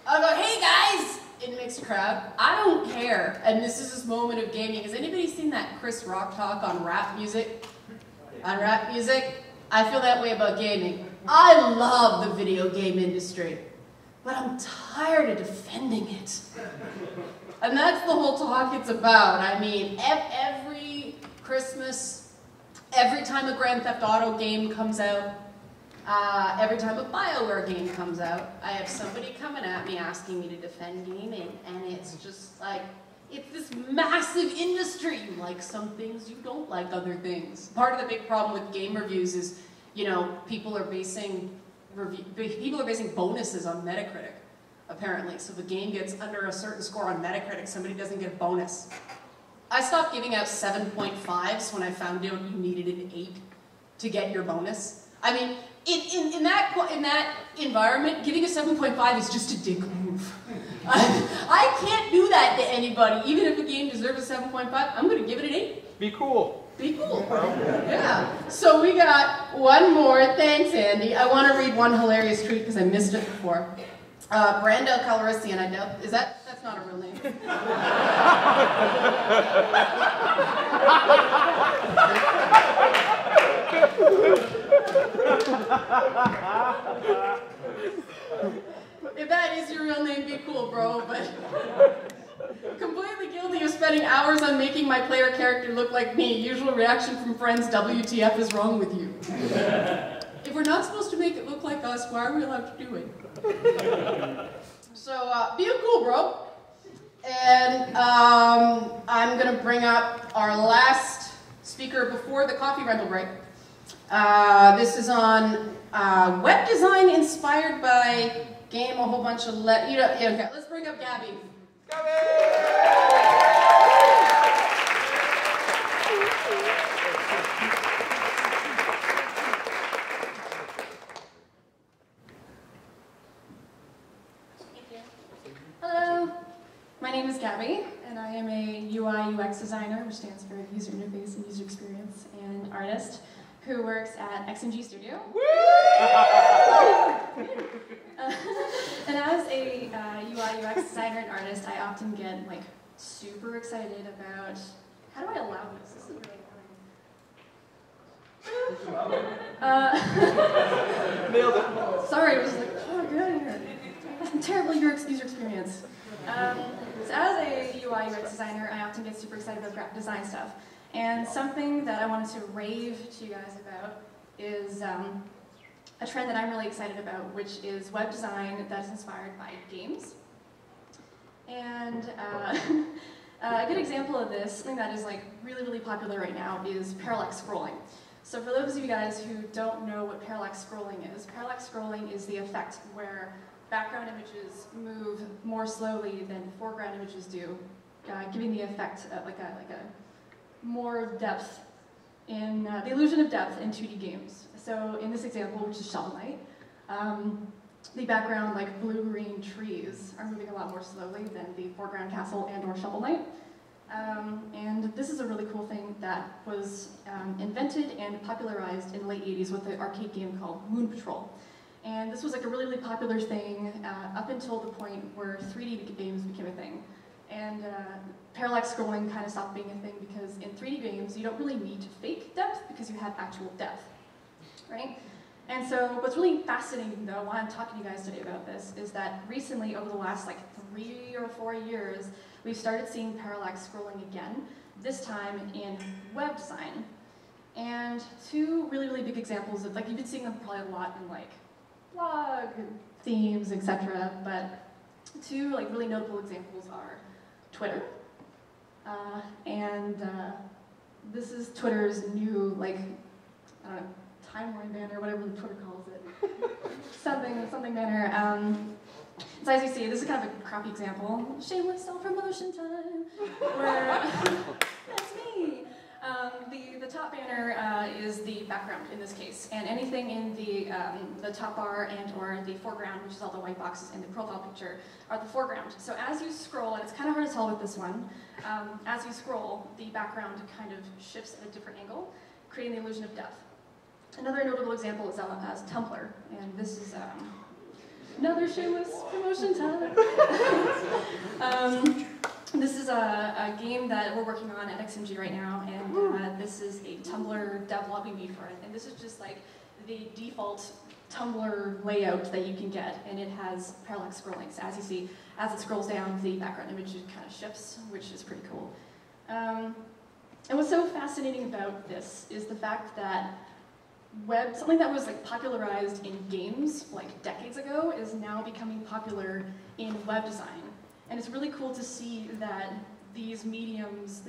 I'll go, hey guys, in mixed crowd. I don't care. And this is this moment of gaming. Has anybody seen that Chris Rock talk on rap music? On rap music? I feel that way about gaming. I love the video game industry, but I'm tired of defending it. And that's the whole talk it's about. I mean, every Christmas, every time a Grand Theft Auto game comes out, every time a BioWare game comes out, I have somebody coming at me asking me to defend gaming, and it's just like, it's this massive industry. You like some things, you don't like other things. Part of the big problem with game reviews is, people are basing bonuses on Metacritic, apparently. So if a game gets under a certain score on Metacritic, somebody doesn't get a bonus. I stopped giving out 7.5s when I found out you needed an 8 to get your bonus. I mean, in that environment, giving a 7.5 is just a dick move. I can't do that to anybody. Even if a game deserves a 7.5, I'm going to give it an 8. Be cool. Be cool. Yeah. So we got one more. Thanks, Andy. I want to read one hilarious tweet because I missed it before. Brendon Calrissian, I know. That's not a real name. If that is your real name, be cool, bro, but... Completely guilty of spending hours on making my player character look like me. Usual reaction from friends, WTF is wrong with you? If we're not supposed to make it look like us, why are we allowed to do it? So, be a cool bro. And I'm going to bring up our last speaker before the coffee rental break. This is on web design inspired by game, a whole bunch of... okay, let's bring up Gabby. Hello, my name is Gabby, and I am a UI UX designer, which stands for user interface and user experience, and artist who works at XMG Studio. And as a UI UX designer and artist, I often get like super excited about how do I allow this? This is really Nailed it. Sorry, I was like, oh, get out of here. That's terrible user experience. So as a UI UX designer, I often get super excited about graphic design stuff. And something that I wanted to rave to you guys about is a trend that I'm really excited about, which is web design that's inspired by games. And a good example of this, something that is like really, really popular right now, is parallax scrolling. So for those of you guys who don't know what parallax scrolling is the effect where background images move more slowly than foreground images do, giving the effect of like a more depth in the illusion of depth in 2D games. So in this example, which is Shovel Knight, the background, like blue-green trees, are moving a lot more slowly than the foreground castle and/or Shovel Knight. And this is a really cool thing that was invented and popularized in the late 80s with an arcade game called Moon Patrol. And this was like a really, really popular thing up until the point where 3D games became a thing. And parallax scrolling kind of stopped being a thing because in 3D games, you don't really need to fake depth because you have actual depth, right? And so what's really fascinating, though, while I'm talking to you guys today about this, is that recently, over the last like 3 or 4 years, we've started seeing parallax scrolling again, this time in web design. And two really, really big examples of, like, you've been seeing them probably a lot in like blog themes, etc. But two like really notable examples are Twitter, and this is Twitter's new like timeline banner, whatever Twitter calls it, something banner. So as you see, this is kind of a crappy example. Shameless self-promotion time. Where that's me. The top banner is the background in this case, and anything in the top bar and/or the foreground, which is all the white boxes in the profile picture, are the foreground. So as you scroll, and it's kind of hard to tell with this one, as you scroll, the background kind of shifts at a different angle, creating the illusion of depth. Another notable example is Tumblr, and this is another shameless promotion time. This is a game that we're working on at XMG right now, and this is a Tumblr dev lobby made for it. And this is just like the default Tumblr layout that you can get, and it has parallax scrolling. So as you see, as it scrolls down, the background image kind of shifts, which is pretty cool. And what's so fascinating about this is the fact that something that was like popularized in games like decades ago is now becoming popular in web design. And it's really cool to see that these mediums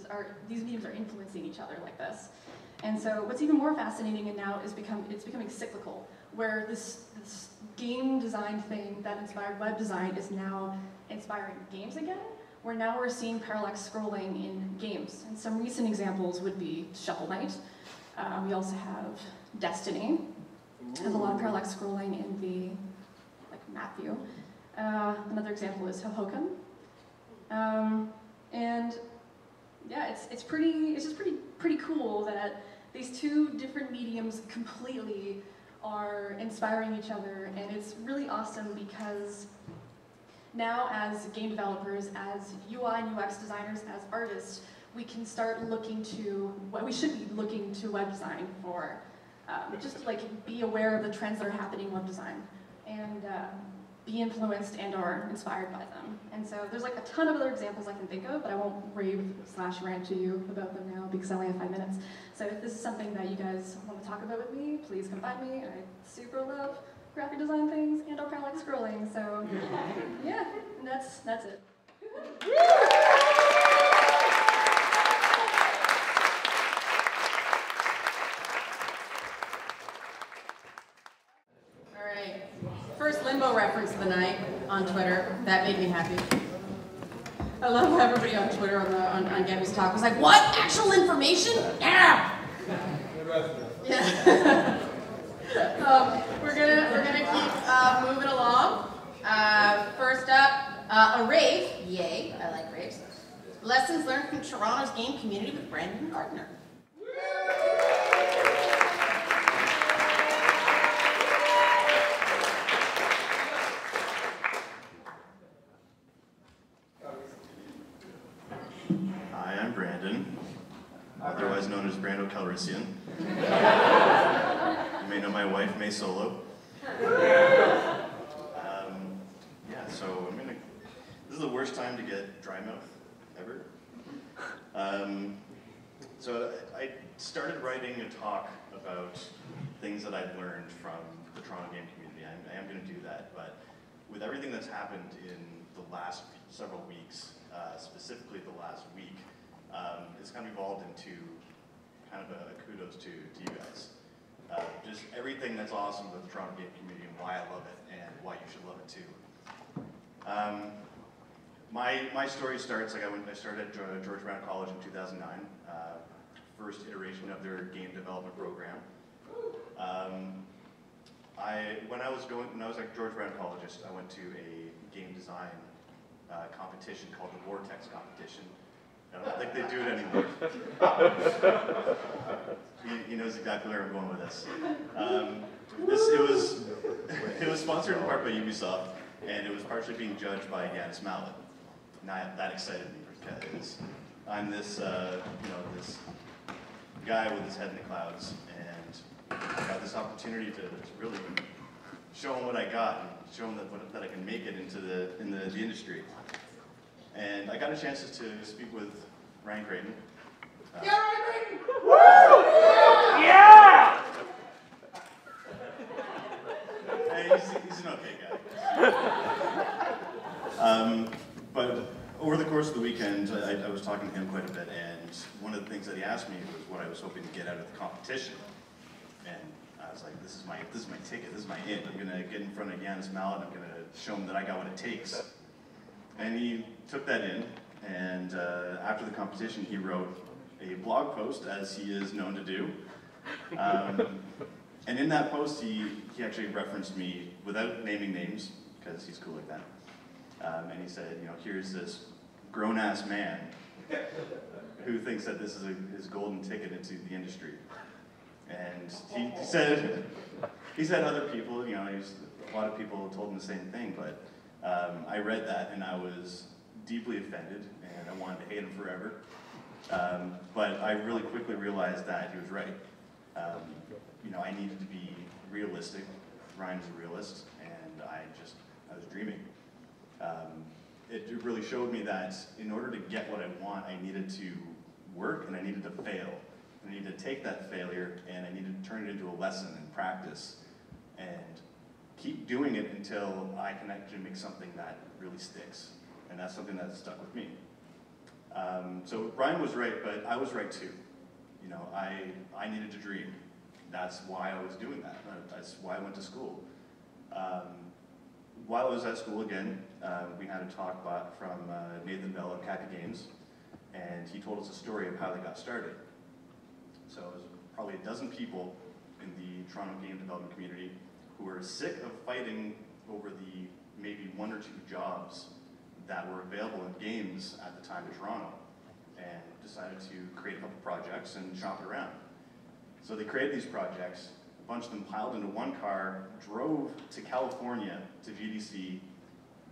are influencing each other like this. And so what's even more fascinating now is it's becoming cyclical, where this game design thing that inspired web design is now inspiring games again, where now we're seeing parallax scrolling in games. And some recent examples would be Shovel Knight. We also have Destiny. Has a lot of parallax scrolling in the map view. Another example is Hohokum. And yeah, it's just pretty cool that these two different mediums completely are inspiring each other, and it's really awesome because now as game developers, as UI and UX designers, as artists, we can start looking to we should be looking to web design for just to be aware of the trends that are happening in web design and be influenced and or inspired by them. And so there's a ton of other examples I can think of, but I won't rave/rant to you about them now because I only have 5 minutes. So if this is something that you guys want to talk about with me, please come find me. I super love graphic design things and or parallax scrolling. So yeah, and that's it. First limbo reference of the night on Twitter. That made me happy. I love how everybody on Twitter on Gabby's talk was like, "What? Actual information? Yeah." Yeah. We're gonna keep moving along. First up, A rave, yay, I like raves. Lessons learned from Toronto's game community with Brendon and Gardiner. Hi, I'm Brendon, otherwise known as Brando Calrissian. You may know my wife, May Solo. Yeah, so this is the worst time to get dry mouth ever. So I started writing a talk about things that I've learned from the Toronto game community. I am going to do that, but with everything that's happened in the last several weeks, specifically the last week, it's kind of evolved into kind of a kudos to you guys. Just everything that's awesome with the Toronto game community and why I love it and why you should love it too. My story starts, I started at George Brown College in 2009, first iteration of their game development program. When I was at George Brown College, I went to a game design competition called the Vortex competition. I don't think they do it anymore. He knows exactly where I'm going with this. It was sponsored in part by Ubisoft, and it was partially being judged by Yanis Mallet. And that excited me because I'm this, this guy with his head in the clouds, and I got this opportunity to really show him what I got and show him that I can make it into the industry. And I got a chance to speak with Ryan Creighton. Yeah, Ryan Creighton! Woo! Yeah! Hey, he's an okay guy. But over the course of the weekend, I was talking to him quite a bit, and one of the things that he asked me was what I was hoping to get out of the competition. And I was like, this is my ticket, this is my in. I'm gonna get in front of Yanis Mallet, I'm gonna show him that I got what it takes. And he took that in, and after the competition, he wrote a blog post, as he is known to do. And in that post, he actually referenced me without naming names, because he's cool like that. And he said, here's this grown-ass man who thinks that this is his golden ticket into the industry. And he said other people, a lot of people told him the same thing, but I read that and I was deeply offended and I wanted to hate him forever. But I really quickly realized that he was right. I needed to be realistic. Ryan's a realist, and I was dreaming. It really showed me that in order to get what I want, I needed to work and I needed to fail. I needed to take that failure and I needed to turn it into a lesson and practice and keep doing it until I can actually make something that really sticks. And that's something that stuck with me. So Ryan was right, but I was right too. I needed to dream. That's why I was doing that. That's why I went to school. While I was at school again, we had a talk from Nathan Bell of Cappy Games, and he told us a story of how they got started. So it was probably a dozen people in the Toronto game development community who were sick of fighting over the maybe 1 or 2 jobs that were available in games at the time in Toronto, and decided to create a couple projects and shop it around. So they created these projects, a bunch of them piled into one car, drove to California, to GDC,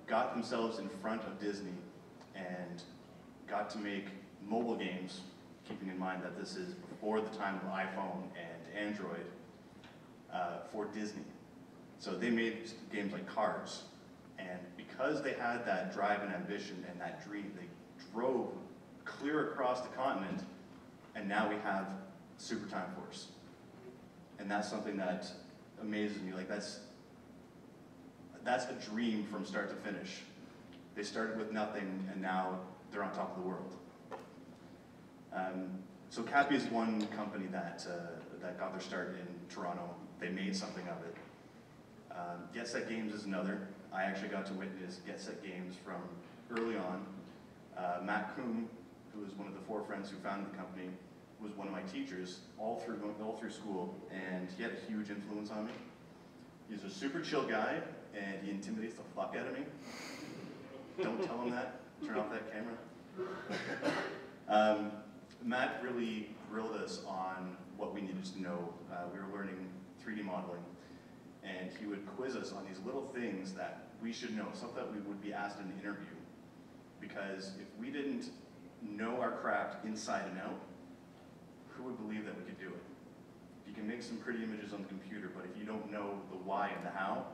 got themselves in front of Disney, and got to make mobile games, keeping in mind that this is before the time of iPhone and Android, for Disney. So they made games like Cars, and because they had that drive and ambition and that dream, they drove clear across the continent, and now we have Super Time Force. And that's something that amazes me. Like that's a dream from start to finish. They started with nothing, and now they're on top of the world. So Cappy is one company that got their start in Toronto. They made something of it. Get Set Games is another. I actually got to witness Get Set Games from early on. Matt Coombe, who was one of the 4 friends who founded the company, was one of my teachers all through school, and he had a huge influence on me. He's a super chill guy, and he intimidates the fuck out of me. Don't tell him that. Turn off that camera. Matt really grilled us on what we needed to know. We were learning 3D modeling, and he would quiz us on these little things that we should know, stuff that we would be asked in an interview. Because if we didn't know our craft inside and out, who would believe that we could do it? You can make some pretty images on the computer, but if you don't know the why and the how,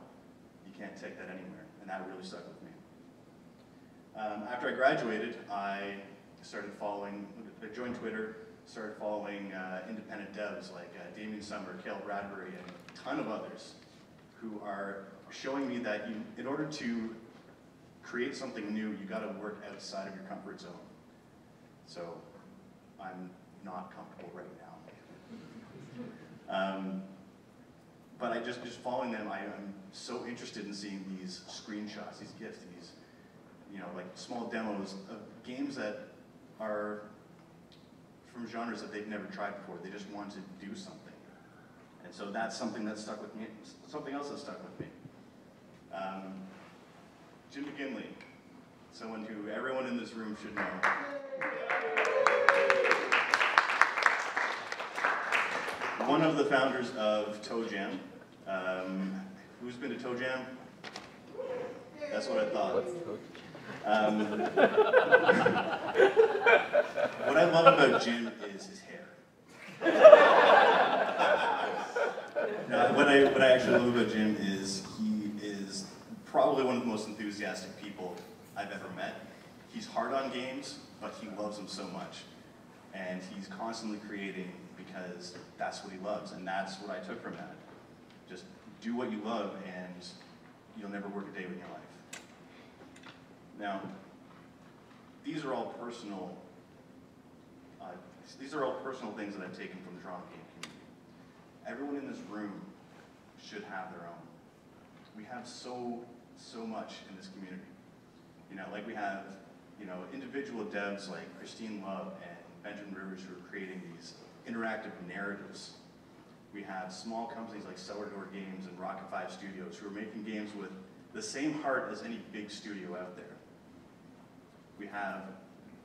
you can't take that anywhere, and that really stuck with me. After I graduated, I joined Twitter, started following independent devs like Damien Summer, Cale Bradbury, and a ton of others who are showing me that in order to create something new, you got to work outside of your comfort zone. So I'm not comfortable right now. But I just following them, I'm so interested in seeing these screenshots, these GIFs, these, like small demos of games that are from genres that they've never tried before. They just want to do something. And so that's something that stuck with me, something else that stuck with me. Jim McGinley, someone who everyone in this room should know. One of the founders of Toe Jam. Who's been to Toe Jam? That's what I thought. What's Toe Jam? What I love about Jim is his hair. No, what I actually love about Jim is he is probably one of the most enthusiastic people I've ever met. He's hard on games, but he loves them so much. And he's constantly creating because that's what he loves, and that's what I took from that. Just do what you love, and you'll never work a day in your life. Now, these are all personal things that I've taken from the Toronto game community. Everyone in this room should have their own. We have so much in this community. Like we have, individual devs like Christine Love and Benjamin Rivers who are creating these interactive narratives. We have small companies like Sourdough Games and Rocket 5 Studios who are making games with the same heart as any big studio out there. We have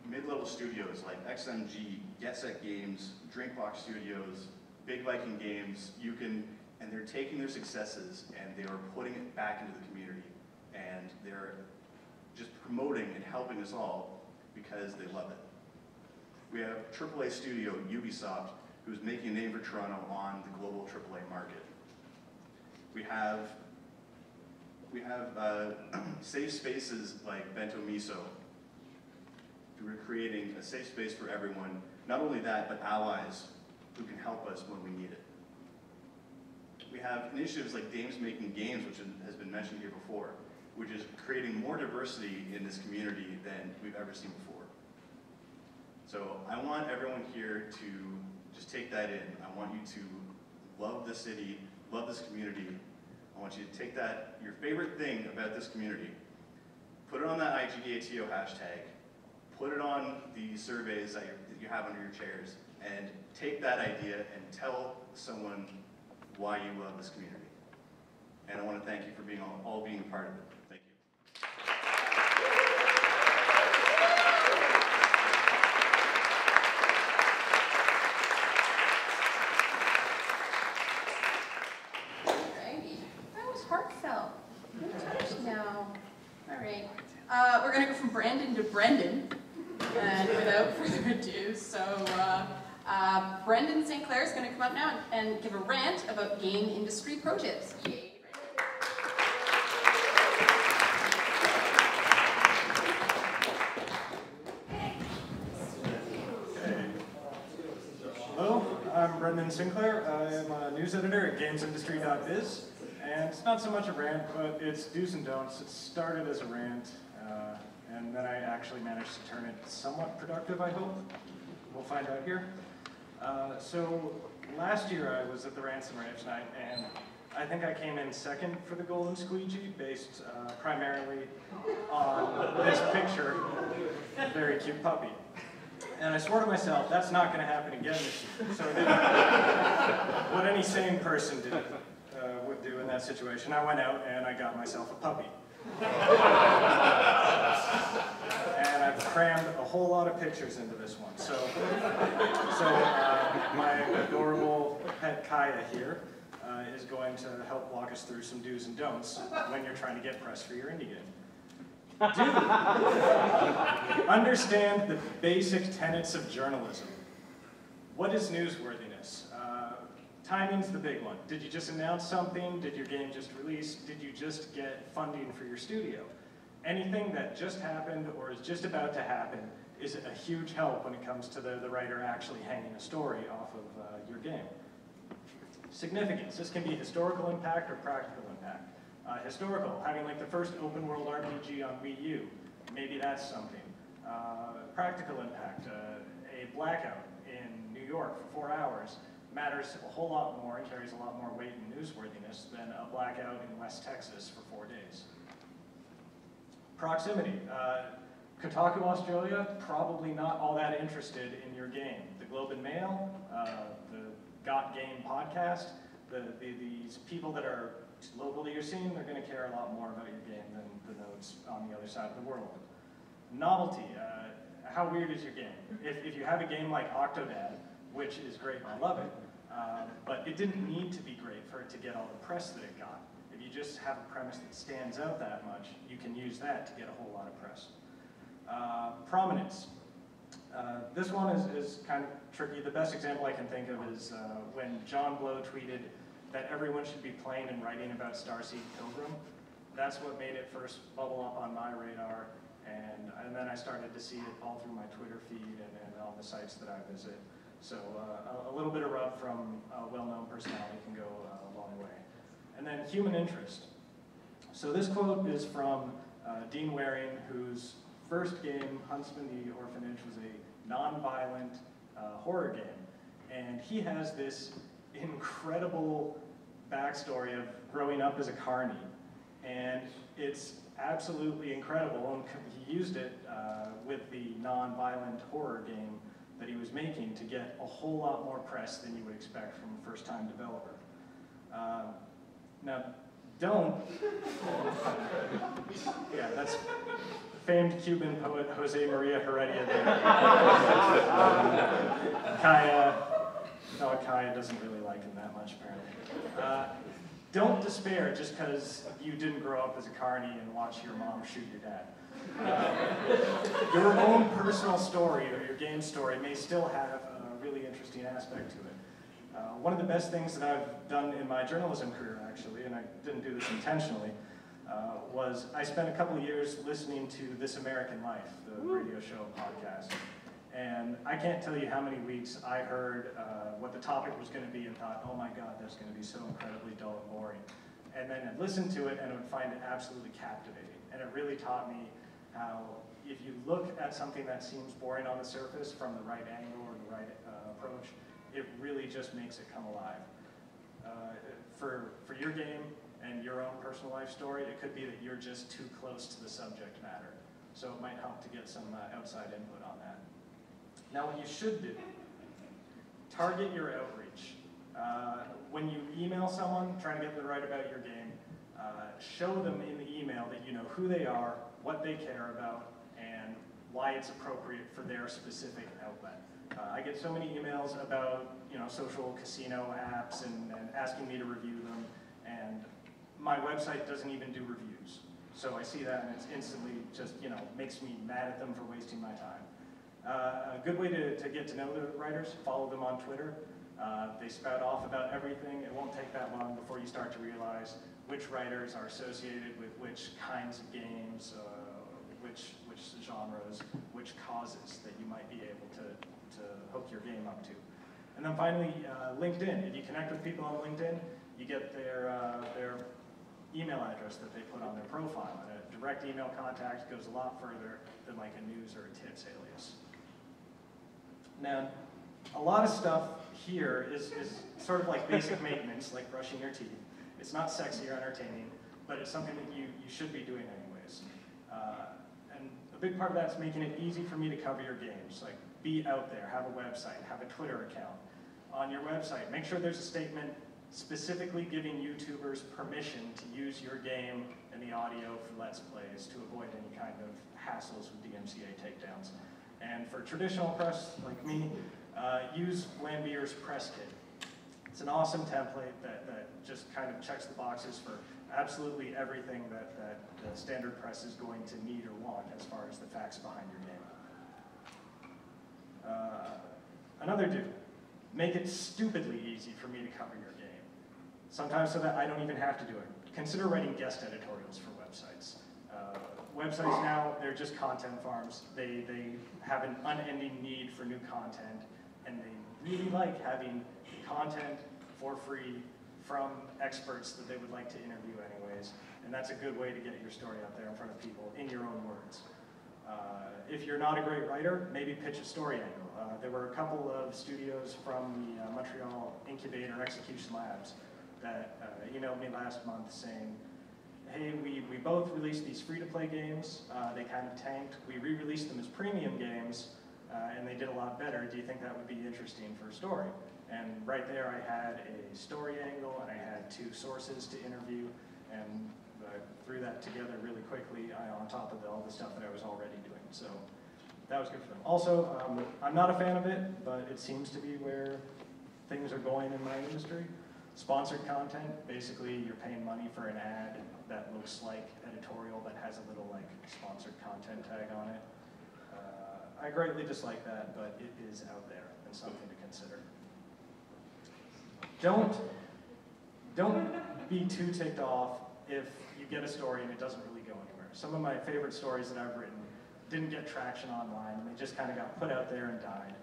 mid-level studios like XMG, Get Set Games, Drinkbox Studios, Big Viking Games, and they're taking their successes and they are putting it back into the community, and they're just promoting and helping us all because they love it. We have AAA studio Ubisoft, who's making a name for Toronto on the global AAA market. We have safe spaces like Bento Miso, who are creating a safe space for everyone. Not only that, but allies who can help us when we need it. We have initiatives like Dames Making Games, which has been mentioned here before, which is creating more diversity in this community than we've ever seen before. So I want everyone here to just take that in. I want you to love the city, love this community. I want you to take that, your favorite thing about this community, put it on that IGDA TO hashtag, put it on the surveys that you have under your chairs, and take that idea and tell someone why you love this community. And I want to thank you for all being a part of it. Thank you. Alrighty, that was heartfelt. I'm touched now. All right, we're gonna go from Brandon to Brendon, and without further ado, so Brendon Sinclair is gonna come up now and give a rant about game industry pro tips. Yay. Hello, I'm Brendon Sinclair. I am a news editor at gamesindustry.biz, and it's not so much a rant, but it's do's and don'ts. It started as a rant, and then I actually managed to turn it somewhat productive, I hope. We'll find out here. So last year I was at the Rant and Rave Night, and I think I came in second for the Golden Squeegee, based primarily on this picture, a very cute puppy. And I swore to myself, that's not going to happen again this year. So I did what any sane person would do in that situation. I went out and I got myself a puppy. And I've crammed a whole lot of pictures into this one. So my adorable pet Kaya here is going to help walk us through some do's and don'ts when you're trying to get press for your indie game. Do understand the basic tenets of journalism. What is newsworthiness? Timing's the big one. Did you just announce something? Did your game just release? Did you just get funding for your studio? Anything that just happened or is just about to happen is a huge help when it comes to the writer actually hanging a story off of your game. Significance. This can be historical impact or practical impact. Historical, having like the first open world RPG on Wii U. Maybe that's something. Practical impact. A blackout in New York for 4 hours matters a whole lot more and carries a lot more weight and newsworthiness than a blackout in West Texas for 4 days. Proximity. Kotaku Australia, probably not all that interested in your game. The Globe and Mail, the Got Game podcast, these people that are local to your scene, they're going to care a lot more about your game than the nodes on the other side of the world. Novelty. How weird is your game? If you have a game like Octodad, which is great, I love it, but it didn't need to be great for it to get all the press that it got. If you just have a premise that stands out that much, you can use that to get a whole lot of press. Prominence. This one is kind of tricky. The best example I can think of is when John Blow tweeted that everyone should be playing and writing about Starseed Pilgrim. That's what made it first bubble up on my radar, and then I started to see it all through my Twitter feed and all the sites that I visit. So a little bit of rub from a well-known personality can go a long way. And then human interest. So this quote is from Dean Waring, whose first game, Huntsman the Orphanage, was a non-violent horror game. And he has this incredible backstory of growing up as a carny. And it's absolutely incredible. And he used it with the non-violent horror game that he was making to get a whole lot more press than you would expect from a first-time developer. Now, don't. Yeah, that's famed Cuban poet Jose Maria Heredia there. Kaya doesn't really like him that much, apparently. Don't despair just because you didn't grow up as a carny and watch your mom shoot your dad. Your own personal story or your game story may still have a really interesting aspect to it. One of the best things that I've done in my journalism career, actually, and I didn't do this intentionally, was I spent a couple of years listening to This American Life, the radio show podcast. And I can't tell you how many weeks I heard what the topic was going to be and thought, oh my God, that's going to be so incredibly dull and boring. And then I'd listen to it and I would find it absolutely captivating. And it really taught me how if you look at something that seems boring on the surface from the right angle or the right approach, it really just makes it come alive. For your game and your own personal life story, it could be that you're just too close to the subject matter. So it might help to get some outside input on that. Now what you should do, target your outreach. When you email someone trying to get them to write about your game, show them in the email that you know who they are, what they care about, and why it's appropriate for their specific outlet. I get so many emails about social casino apps and asking me to review them, and my website doesn't even do reviews. So I see that and it's instantly just makes me mad at them for wasting my time. A good way to get to know the writers, follow them on Twitter. They spout off about everything. It won't take that long before you start to realize which writers are associated with which kinds of games, which genres, which causes that you might be able to hook your game up to. And then finally, LinkedIn. If you connect with people on LinkedIn, you get their email address that they put on their profile. And a direct email contact goes a lot further than like a news or a tips alias. Now, a lot of stuff here is sort of like basic maintenance, like brushing your teeth. It's not sexy or entertaining, but it's something that you should be doing anyways. And a big part of that is making it easy for me to cover your games. Like, be out there, have a website, have a Twitter account. On your website, make sure there's a statement specifically giving YouTubers permission to use your game and the audio for Let's Plays to avoid any kind of hassles with DMCA takedowns. And for traditional press like me, use Lambier's Press Kit. It's an awesome template that just kind of checks the boxes for absolutely everything that the standard press is going to need or want as far as the facts behind your game. Another do, make it stupidly easy for me to cover your game. Sometimes so that I don't even have to do it. Consider writing guest editorials for websites. Websites now, they're just content farms. They have an unending need for new content, and they really like having content for free from experts that they would like to interview anyways. And that's a good way to get your story out there in front of people in your own words. If you're not a great writer, maybe pitch a story angle. There were a couple of studios from the Montreal Incubator Execution Labs that emailed me last month saying, hey, we both released these free-to-play games. They kind of tanked. We re-released them as premium games, and they did a lot better. Do you think that would be interesting for a story? And right there I had a story angle, and I had 2 sources to interview, and I threw that together really quickly on top of all the stuff that I was already doing. So that was good for them. Also, I'm not a fan of it, but it seems to be where things are going in my industry. Sponsored content, basically you're paying money for an ad that looks like editorial but has a little like sponsored content tag on it. I greatly dislike that, but it is out there and something to consider. Don't be too ticked off if you get a story and it doesn't really go anywhere. Some of my favorite stories that I've written didn't get traction online and they just kind of got put out there and died.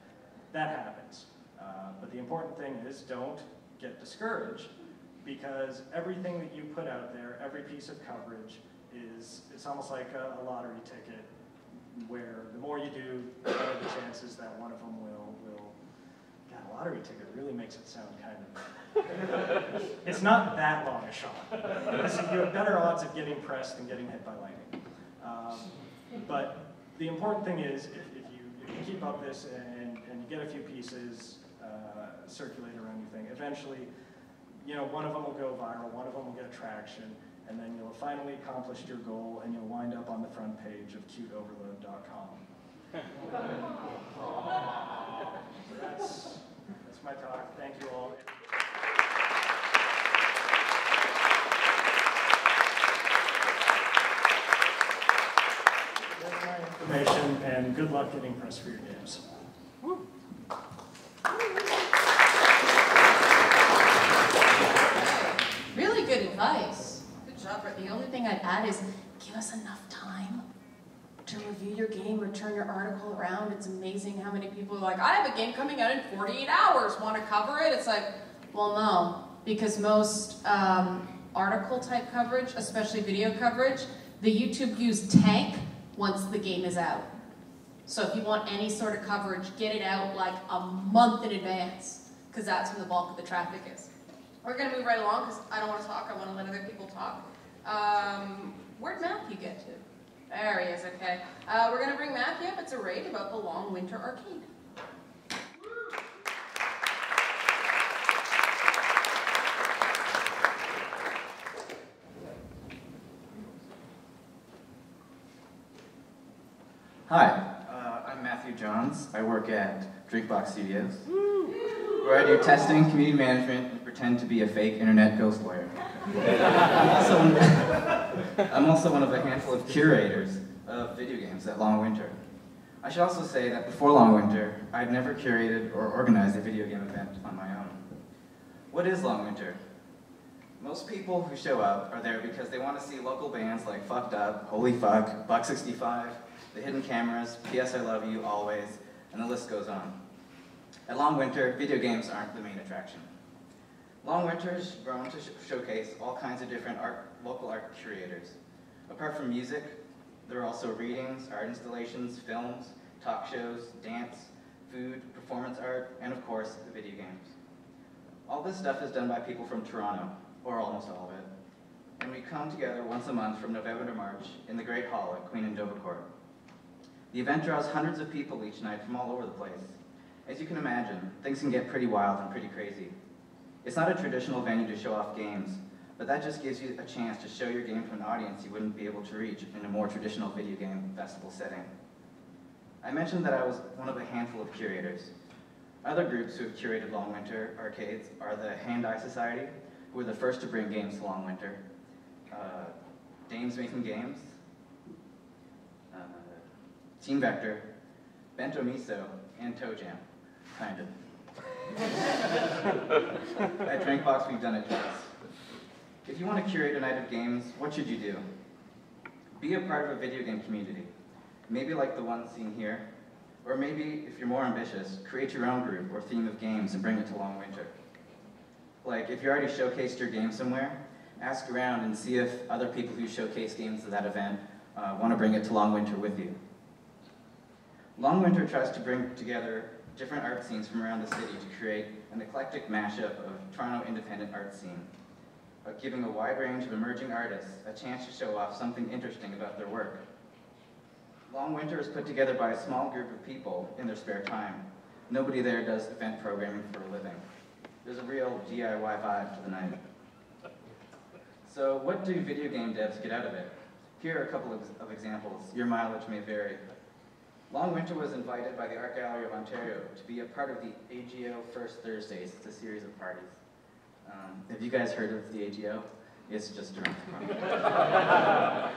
That happens. But the important thing is don't get discouraged, because everything that you put out there, every piece of coverage it's almost like a lottery ticket, where the more you do, the better the chances that one of them will. God, a lottery ticket really makes it sound kind of. It's not that long a shot. You have better odds of getting pressed than getting hit by lightning. But the important thing is, if you keep up this and you get a few pieces circulate around your thing, eventually, one of them will go viral, one of them will get traction, and then you'll have finally accomplished your goal, and you'll wind up on the front page of cuteoverload.com. That's my talk. Thank you all. That's my information, and good luck getting press for your games. Woo. Really good advice. Good job. The only thing I'd add is give us enough time to review your game or turn your article around. It's amazing how many people are like, I have a game coming out in 48 hours. Want to cover it? It's like, well, no. Because most article type coverage, especially video coverage, the YouTube views tank once the game is out. So if you want any sort of coverage, get it out like a month in advance, because that's when the bulk of the traffic is. We're going to move right along, because I don't want to talk. I want to let other people talk. Where'd Matthew get to? There he is, okay. We're going to bring Matthew up. It's a rave about the Long Winter Arcade. Hi, I'm Matthew Johns. I work at Drinkbox Studios, where I do testing, community management, and pretend to be a fake internet ghost lawyer. I'm also one of a handful of curators of video games at Long Winter. I should also say that before Long Winter, I'd never curated or organized a video game event on my own. What is Long Winter? Most people who show up are there because they want to see local bands like Fucked Up, Holy Fuck, Buck 65, The Hidden Cameras, P.S. I Love You, Always, and the list goes on. At Long Winter, video games aren't the main attraction. Long Winter's grown to showcase all kinds of different local art curators. Apart from music, there are also readings, art installations, films, talk shows, dance, food, performance art, and of course, the video games. All this stuff is done by people from Toronto, or almost all of it. And we come together once a month from November to March in the Great Hall at Queen and Dovercourt. The event draws hundreds of people each night from all over the place. As you can imagine, things can get pretty wild and pretty crazy. It's not a traditional venue to show off games, but that just gives you a chance to show your game to an audience you wouldn't be able to reach in a more traditional video game festival setting. I mentioned that I was one of a handful of curators. Other groups who have curated Long Winter arcades are the Hand-Eye Society, who were the first to bring games to Long Winter, Dames Making Games, Team Vector, Bento Miso, and Toe Jam, kind of. At Drinkbox, we've done it twice. If you want to curate a night of games, what should you do? Be a part of a video game community, maybe like the one seen here, or maybe, if you're more ambitious, create your own group or theme of games and bring it to Long Winter. Like, if you already showcased your game somewhere, ask around and see if other people who showcase games at that event want to bring it to Long Winter with you. Long Winter tries to bring together different art scenes from around the city to create an eclectic mashup of Toronto independent art scene, giving a wide range of emerging artists a chance to show off something interesting about their work. Long Winter is put together by a small group of people in their spare time. Nobody there does event programming for a living. There's a real DIY vibe to the night. So what do video game devs get out of it? Here are a couple of examples. Your mileage may vary. Long Winter was invited by the Art Gallery of Ontario to be a part of the AGO First Thursdays. It's a series of parties. Have you guys heard of the AGO? It's just around the corner.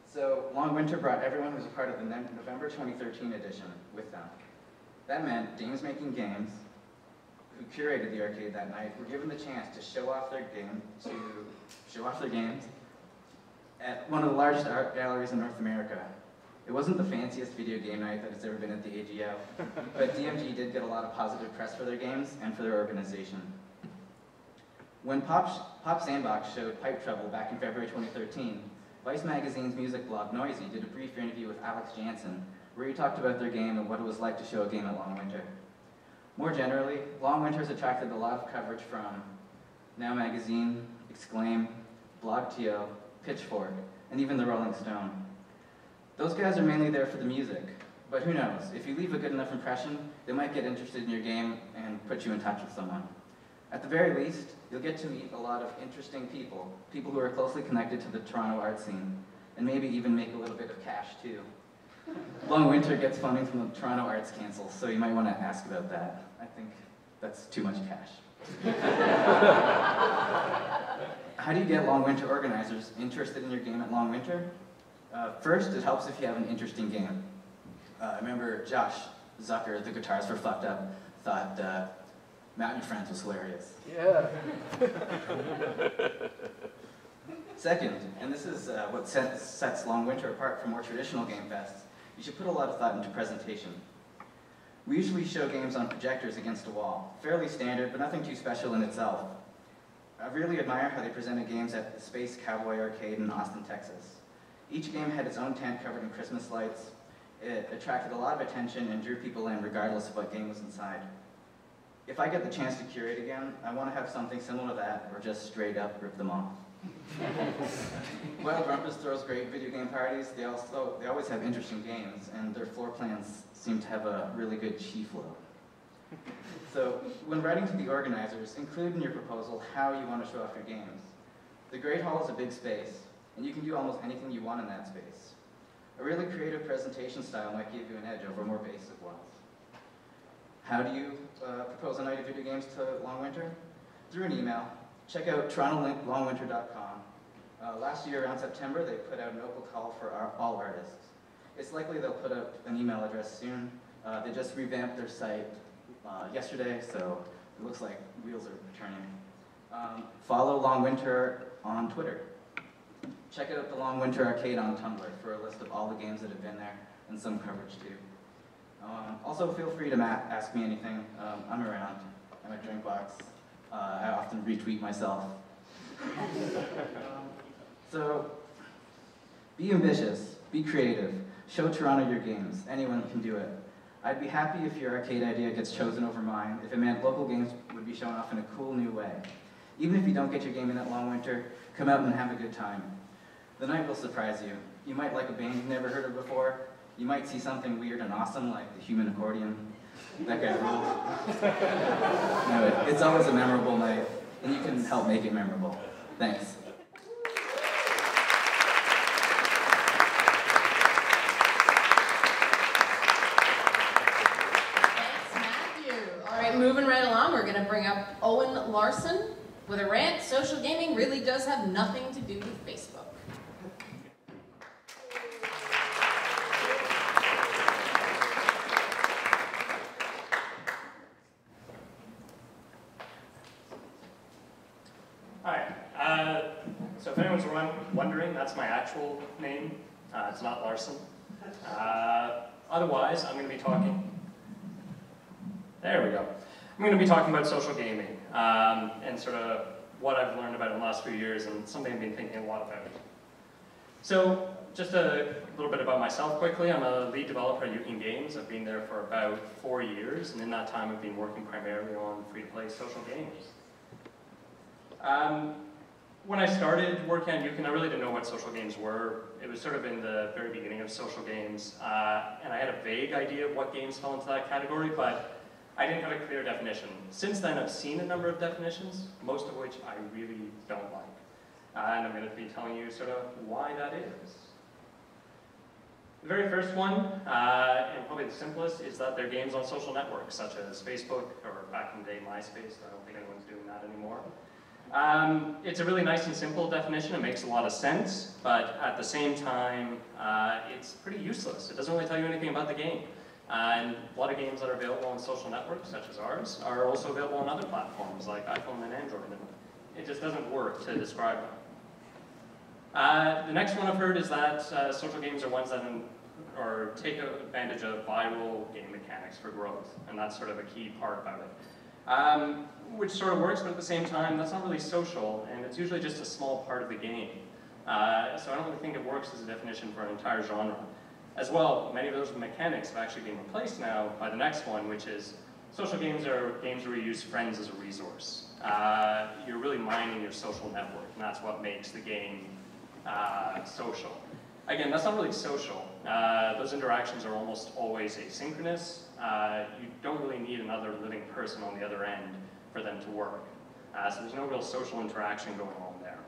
So Long Winter brought everyone who was a part of the November 2013 edition with them. That meant Dames Making Games, who curated the arcade that night, were given the chance to show off their games at one of the largest art galleries in North America. It wasn't the fanciest video game night that has ever been at the AGO, but DMG did get a lot of positive press for their games and for their organization. When Pop Sandbox showed Pipe Trouble back in February 2013, Vice Magazine's music blog Noisy did a brief interview with Alex Jansen, where he talked about their game and what it was like to show a game at Long Winter. More generally, Long Winter has attracted a lot of coverage from Now Magazine, Exclaim, BlogTO, Pitchfork, and even the Rolling Stone. Those guys are mainly there for the music, but who knows, if you leave a good enough impression, they might get interested in your game and put you in touch with someone. At the very least, you'll get to meet a lot of interesting people, people who are closely connected to the Toronto art scene, and maybe even make a little bit of cash too. Long Winter gets funding from the Toronto Arts Council, so you might want to ask about that. I think that's too much cash. How do you get Long Winter organizers interested in your game at Long Winter? First, it helps if you have an interesting game. I remember Josh Zucker, the Guitars for Fucked Up, thought Mountain Your Friends was hilarious. Yeah. Second, and this is what sets Long Winter apart from more traditional game fests, you should put a lot of thought into presentation. We usually show games on projectors against a wall. Fairly standard, but nothing too special in itself. I really admire how they presented games at the Space Cowboy Arcade in Austin, Texas. Each game had its own tent covered in Christmas lights. It attracted a lot of attention and drew people in regardless of what game was inside. If I get the chance to curate again, I want to have something similar to that, or just straight up rip them off. Wild Rumpus throws great video game parties. They always have interesting games, and their floor plans seem to have a really good chi flow. So, when writing to the organizers, include in your proposal how you want to show off your games. The Great Hall is a big space, and you can do almost anything you want in that space. A really creative presentation style might give you an edge over more basic ones. How do you propose a night of video games to Long Winter? Through an email. Check out torontolongwinter.com. Last year, around September, they put out an open call for all artists. It's likely they'll put up an email address soon. They just revamped their site yesterday, so it looks like wheels are turning. Follow Long Winter on Twitter. Check out the Long Winter Arcade on Tumblr for a list of all the games that have been there, and some coverage too. Also, feel free to ask me anything. I'm around. I'm at Drinkbox. I often retweet myself. So, be ambitious, be creative, show Toronto your games. Anyone can do it. I'd be happy if your arcade idea gets chosen over mine, if it meant local games would be shown off in a cool new way. Even if you don't get your game in at Long Winter, come out and have a good time. The night will surprise you. You might like a band you've never heard of before. You might see something weird and awesome like the human accordion. That guy ruled. No, it's always a memorable night, and you can help make it memorable. Thanks. Moving right along, we're going to bring up Owen Larson with a rant. Social gaming really does have nothing to do with Facebook. Hi. So if anyone's wondering, that's my actual name. It's not Larson. Otherwise, I'm going to be talking. There we go. I'm going to be talking about social gaming and sort of what I've learned about it in the last few years and something I've been thinking a lot about. So just a little bit about myself quickly. I'm a lead developer at Yifak Games. I've been there for about 4 years, and in that time I've been working primarily on free-to-play social games. When I started working on Yifak, I really didn't know what social games were. It was sort of in the very beginning of social games, and I had a vague idea of what games fell into that category, but I didn't have a clear definition. Since then, I've seen a number of definitions, most of which I really don't like. And I'm going to be telling you sort of why that is. The very first one, and probably the simplest, is that they're games on social networks, such as Facebook, or back in the day, MySpace. I don't think anyone's doing that anymore. It's a really nice and simple definition. It makes a lot of sense, but at the same time, it's pretty useless. It doesn't really tell you anything about the game. And a lot of games that are available on social networks, such as ours, are also available on other platforms like iPhone and Android, and it just doesn't work to describe them. The next one I've heard is that social games are ones that take advantage of viral game mechanics for growth, and that's sort of a key part about it. Which sort of works, but at the same time, that's not really social, and it's usually just a small part of the game. So I don't really think it works as a definition for an entire genre. As well, many of those mechanics have actually been replaced now by the next one, which is social games are games where you use friends as a resource. You're really mining your social network, and that's what makes the game social. Again, that's not really social. Those interactions are almost always asynchronous. You don't really need another living person on the other end for them to work. So there's no real social interaction going on there.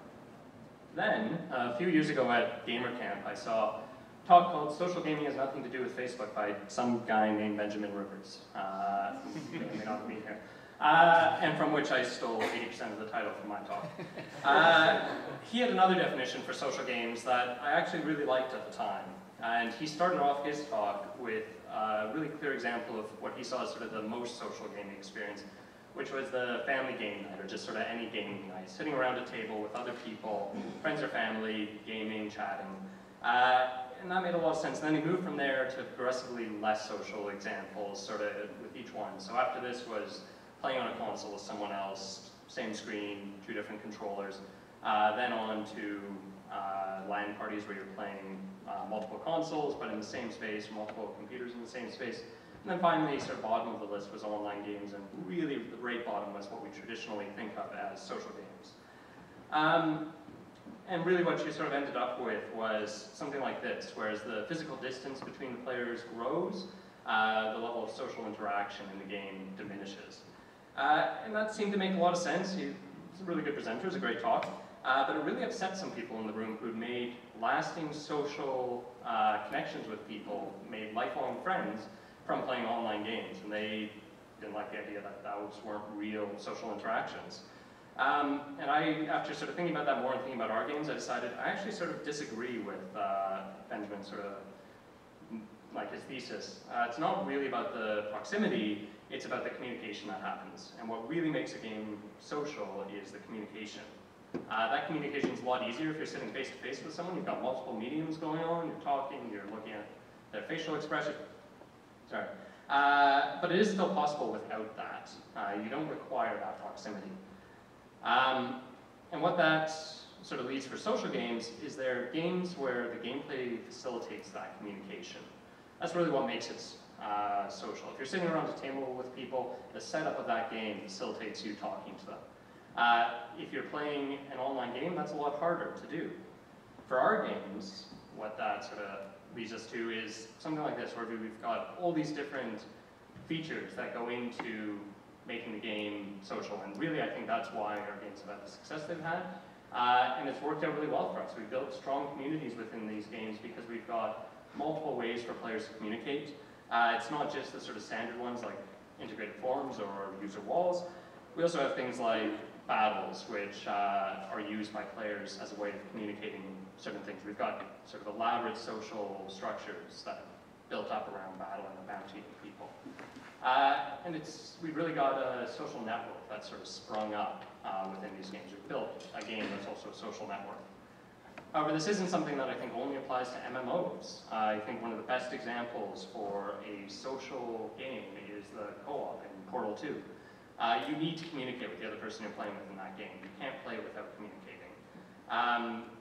Then, a few years ago at Gamer Camp, I saw talk called Social Gaming Has Nothing to Do with Facebook by some guy named Benjamin Rivers, who may not be here, and from which I stole 80% of the title from my talk. He had another definition for social games that I actually really liked at the time, and he started off his talk with a really clear example of what he saw as sort of the most social gaming experience, which was the family game night, or just sort of any gaming night, sitting around a table with other people, friends or family, gaming, chatting. And that made a lot of sense. And then he moved from there to progressively less social examples, sort of with each one. So after this was playing on a console with someone else, same screen, 2 different controllers. Then on to LAN parties where you're playing multiple consoles, but in the same space, multiple computers in the same space. And then finally, sort of bottom of the list was online games, and really the right bottom was what we traditionally think of as social games. And really what you sort of ended up with was something like this, whereas the physical distance between the players grows, the level of social interaction in the game diminishes. And that seemed to make a lot of sense. He's a really good presenter, it's a great talk, but it really upset some people in the room who'd made lasting social connections with people, made lifelong friends from playing online games, and they didn't like the idea that those weren't real social interactions. And I, after sort of thinking about that more and thinking about our games, I decided I actually sort of disagree with Benjamin's sort of, like his thesis. It's not really about the proximity, it's about the communication that happens. And what really makes a game social is the communication. That communication is a lot easier if you're sitting face to face with someone. You've got multiple mediums going on, you're talking, you're looking at their facial expression. Sorry. But it is still possible without that. You don't require that proximity. And what that sort of leads for social games is they're games where the gameplay facilitates that communication. That's really what makes it social. If you're sitting around a table with people, the setup of that game facilitates you talking to them. If you're playing an online game, that's a lot harder to do. For our games, what that sort of leads us to is something like this, where we've got all these different features that go into making the game social. And really, I think that's why our games have had the success they've had. And it's worked out really well for us. We've built strong communities within these games because we've got multiple ways for players to communicate. It's not just the sort of standard ones like integrated forums or user walls. We also have things like battles, which are used by players as a way of communicating certain things. We've got sort of elaborate social structures that are built up around battle and the bounty of people. And we've really got a social network that's sort of sprung up within these games. We've built a game that's also a social network. However, this isn't something that I think only applies to MMOs. I think one of the best examples for a social game is the co-op in Portal 2. You need to communicate with the other person you're playing with in that game. You can't play without communicating.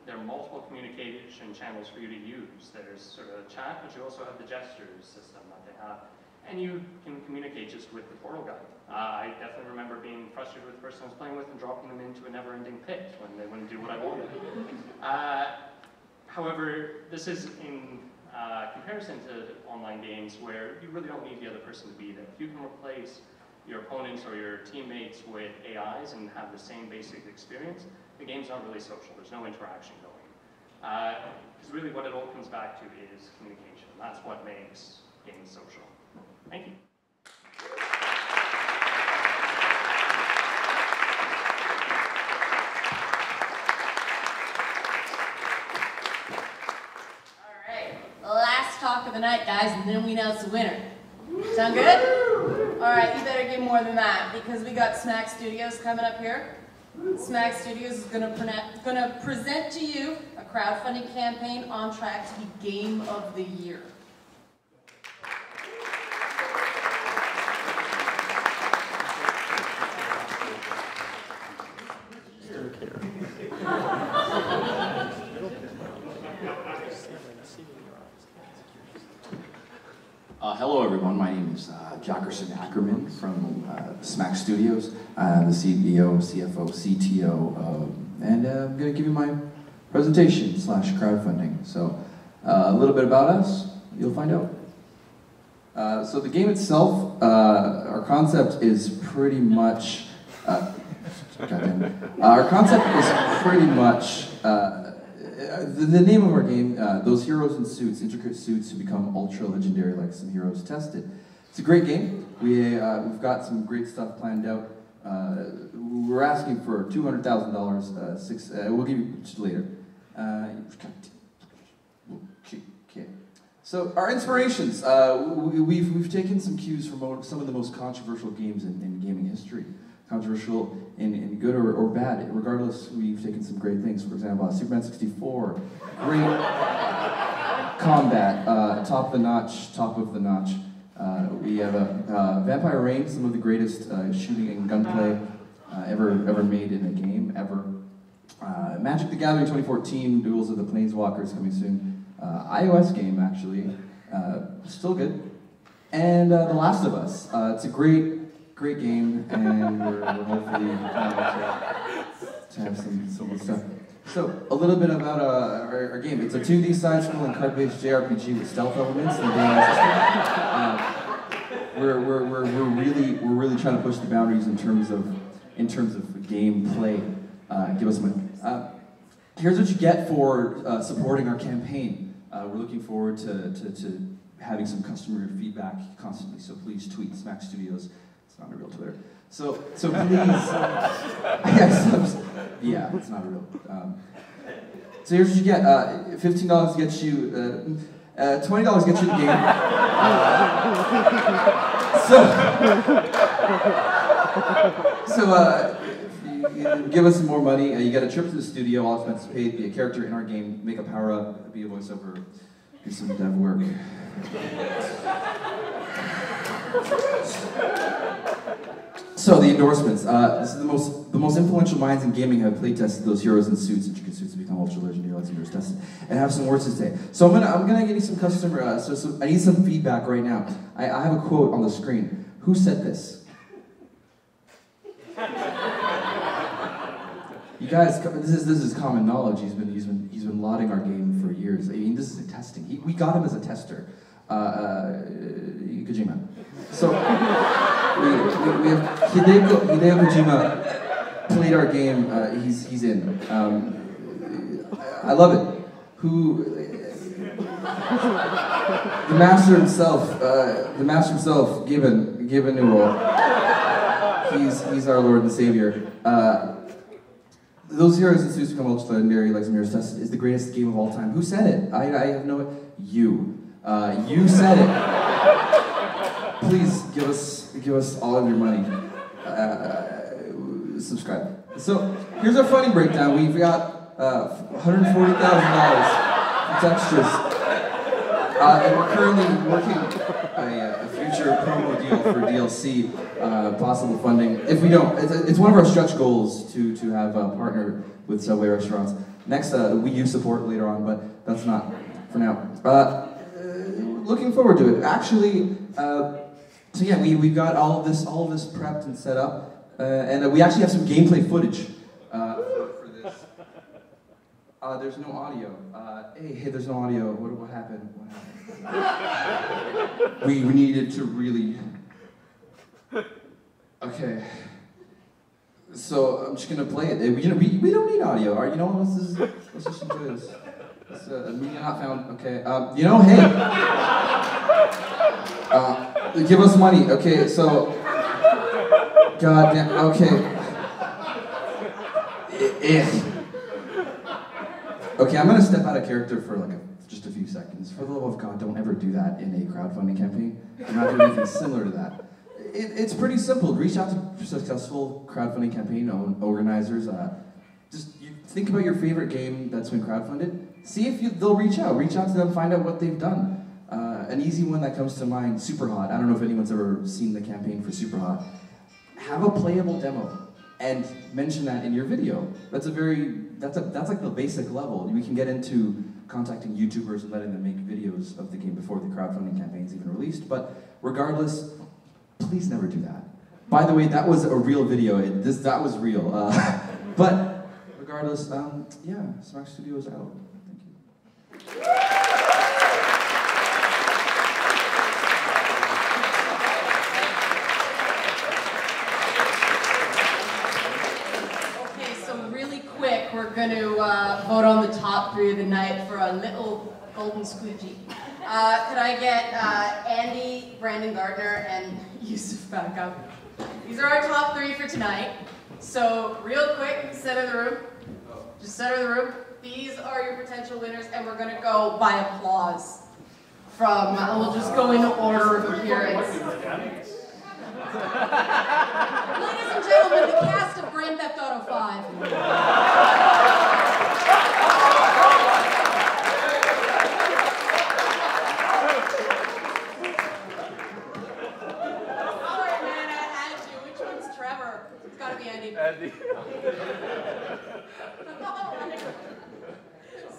There are multiple communication channels for you to use. There's sort of a chat, but you also have the gestures system that they have. And you can communicate just with the Portal guide. I definitely remember being frustrated with the person I was playing with and dropping them into a never-ending pit when they wouldn't do what I wanted. However, this is in comparison to online games where you really don't need the other person to be there. If you can replace your opponents or your teammates with AIs and have the same basic experience, the game's not really social. There's no interaction going. Because really what it all comes back to is communication. That's what makes games social. Thank you. Last talk of the night, guys, and then we announce the winner. Sound good? Alright, you better get more than that, because we got Smack Studios coming up here. Smack Studios is gonna present to you a crowdfunding campaign on track to be Game of the Year. Hello everyone, my name is Jackerson Ackerman from Smack Studios. I'm the CEO, CFO, CTO, and I'm going to give you my presentation / crowdfunding. So a little bit about us, you'll find out. So the game itself, our concept is pretty much, our concept is pretty much, the name of our game, those heroes in suits, intricate suits who become ultra legendary like some heroes tested. It's a great game. We've got some great stuff planned out. We're asking for $200,000, we'll give you later. Okay. So our inspirations, we've taken some cues from some of the most controversial games in gaming history. Controversial in good or bad. Regardless, we've taken some great things. For example, Superman 64, great combat, top of the notch. We have Vampire Reign, some of the greatest shooting and gunplay ever made in a game, ever. Magic the Gathering 2014, Duels of the Planeswalkers coming soon. iOS game, actually, still good. And The Last of Us. It's a great game, and we're hopefully to have some good stuff. So, a little bit about our game. It's a 2D side-scrolling card-based JRPG with stealth elements and we're really trying to push the boundaries in terms of gameplay. Give us money. Here's what you get for supporting our campaign. We're looking forward to having some customer feedback constantly. So please tweet Smack Studios. It's not a real Twitter. So please, yeah, it's not real. So here's what you get. $15 gets you, $20 gets you the game. You give us some more money. You get a trip to the studio, all expenses paid, be a character in our game, make a power-up, be a voiceover, do some dev work. So the endorsements. This is the most influential minds in gaming have playtested those heroes in suits, intricate suits to become ultra legendary, like heroes tested, and have some words to say. So I'm gonna give you some customer. So I need some feedback right now. I have a quote on the screen. Who said this? You guys, this is common knowledge. He's been lauding our game for years. I mean, this is a testing. We got him as a tester. Kojima. So we have Hideo Kojima played our game. He's in. I love it. The master himself, Given Newell. He's our Lord and Savior. Those heroes and suits become ultra legendary, like Zamir's Test is the greatest game of all time. Who said it? I have no. You. You said it. Please give us all of your money. Subscribe. So here's our funding breakdown. We've got $140,000 for extras. And we're currently working a future promo deal for DLC, possible funding. If we don't, it's one of our stretch goals to have a partner with Subway restaurants. Next, Wii U support later on, but that's not for now. Looking forward to it. Actually, so yeah, we've got all of this prepped and set up, and we actually have some gameplay footage for this. There's no audio. Hey, there's no audio. What happened? We needed to really. Okay. So I'm just gonna play it. We don't need audio. You know, let's just enjoy this. Media not found. Okay. You know, hey. Give us money. Okay. So. God damn. Okay. Okay, I'm gonna step out of character for just a few seconds. For the love of God, don't ever do that in a crowdfunding campaign. I'm not doing anything similar to that. It's pretty simple. Reach out to successful crowdfunding campaign organizers. Just think about your favorite game that's been crowdfunded. See if they'll reach out. Reach out to them, find out what they've done. An easy one that comes to mind, Superhot. I don't know if anyone's ever seen the campaign for Superhot. Have a playable demo and mention that in your video. That's like the basic level. We can get into contacting YouTubers and letting them make videos of the game before the crowdfunding campaign's even released. But regardless, please never do that. By the way, that was a real video. That was real. But regardless, yeah, Smack Studios out. Thank you. We're going to vote on the top 3 of the night for a little golden squeegee. Could I get Andy, Brandon, Gardiner, and Yusuf back up? These are our top 3 for tonight. So real quick, center of the room. Just center of the room. These are your potential winners, and we're going to go by applause. We'll just go in order of appearance. Ladies and gentlemen, the cast of Grand Theft Auto 5. Sorry, man, I had you. Which one's Trevor? It's gotta be Andy. Andy. All right.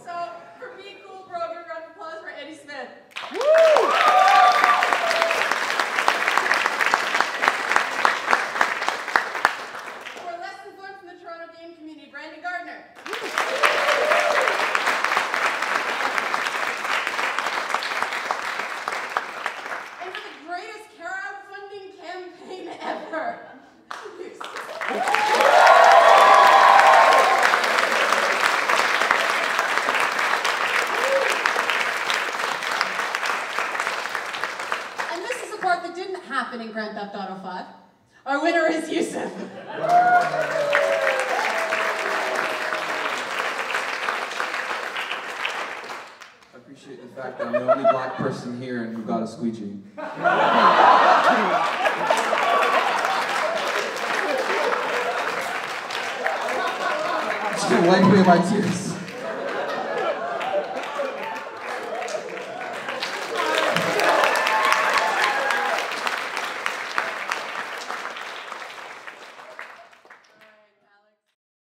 So, for me, cool bro, give a round of applause for Eddie Smith. Woo! Brandon Gardiner. And for the greatest crowdfunding campaign ever. And this is the part that didn't happen in Grand Theft Auto 5. Our winner is Yusuf. Appreciate the fact that I'm the only black person here and who got a squeegee. Just gonna wipe away my tears.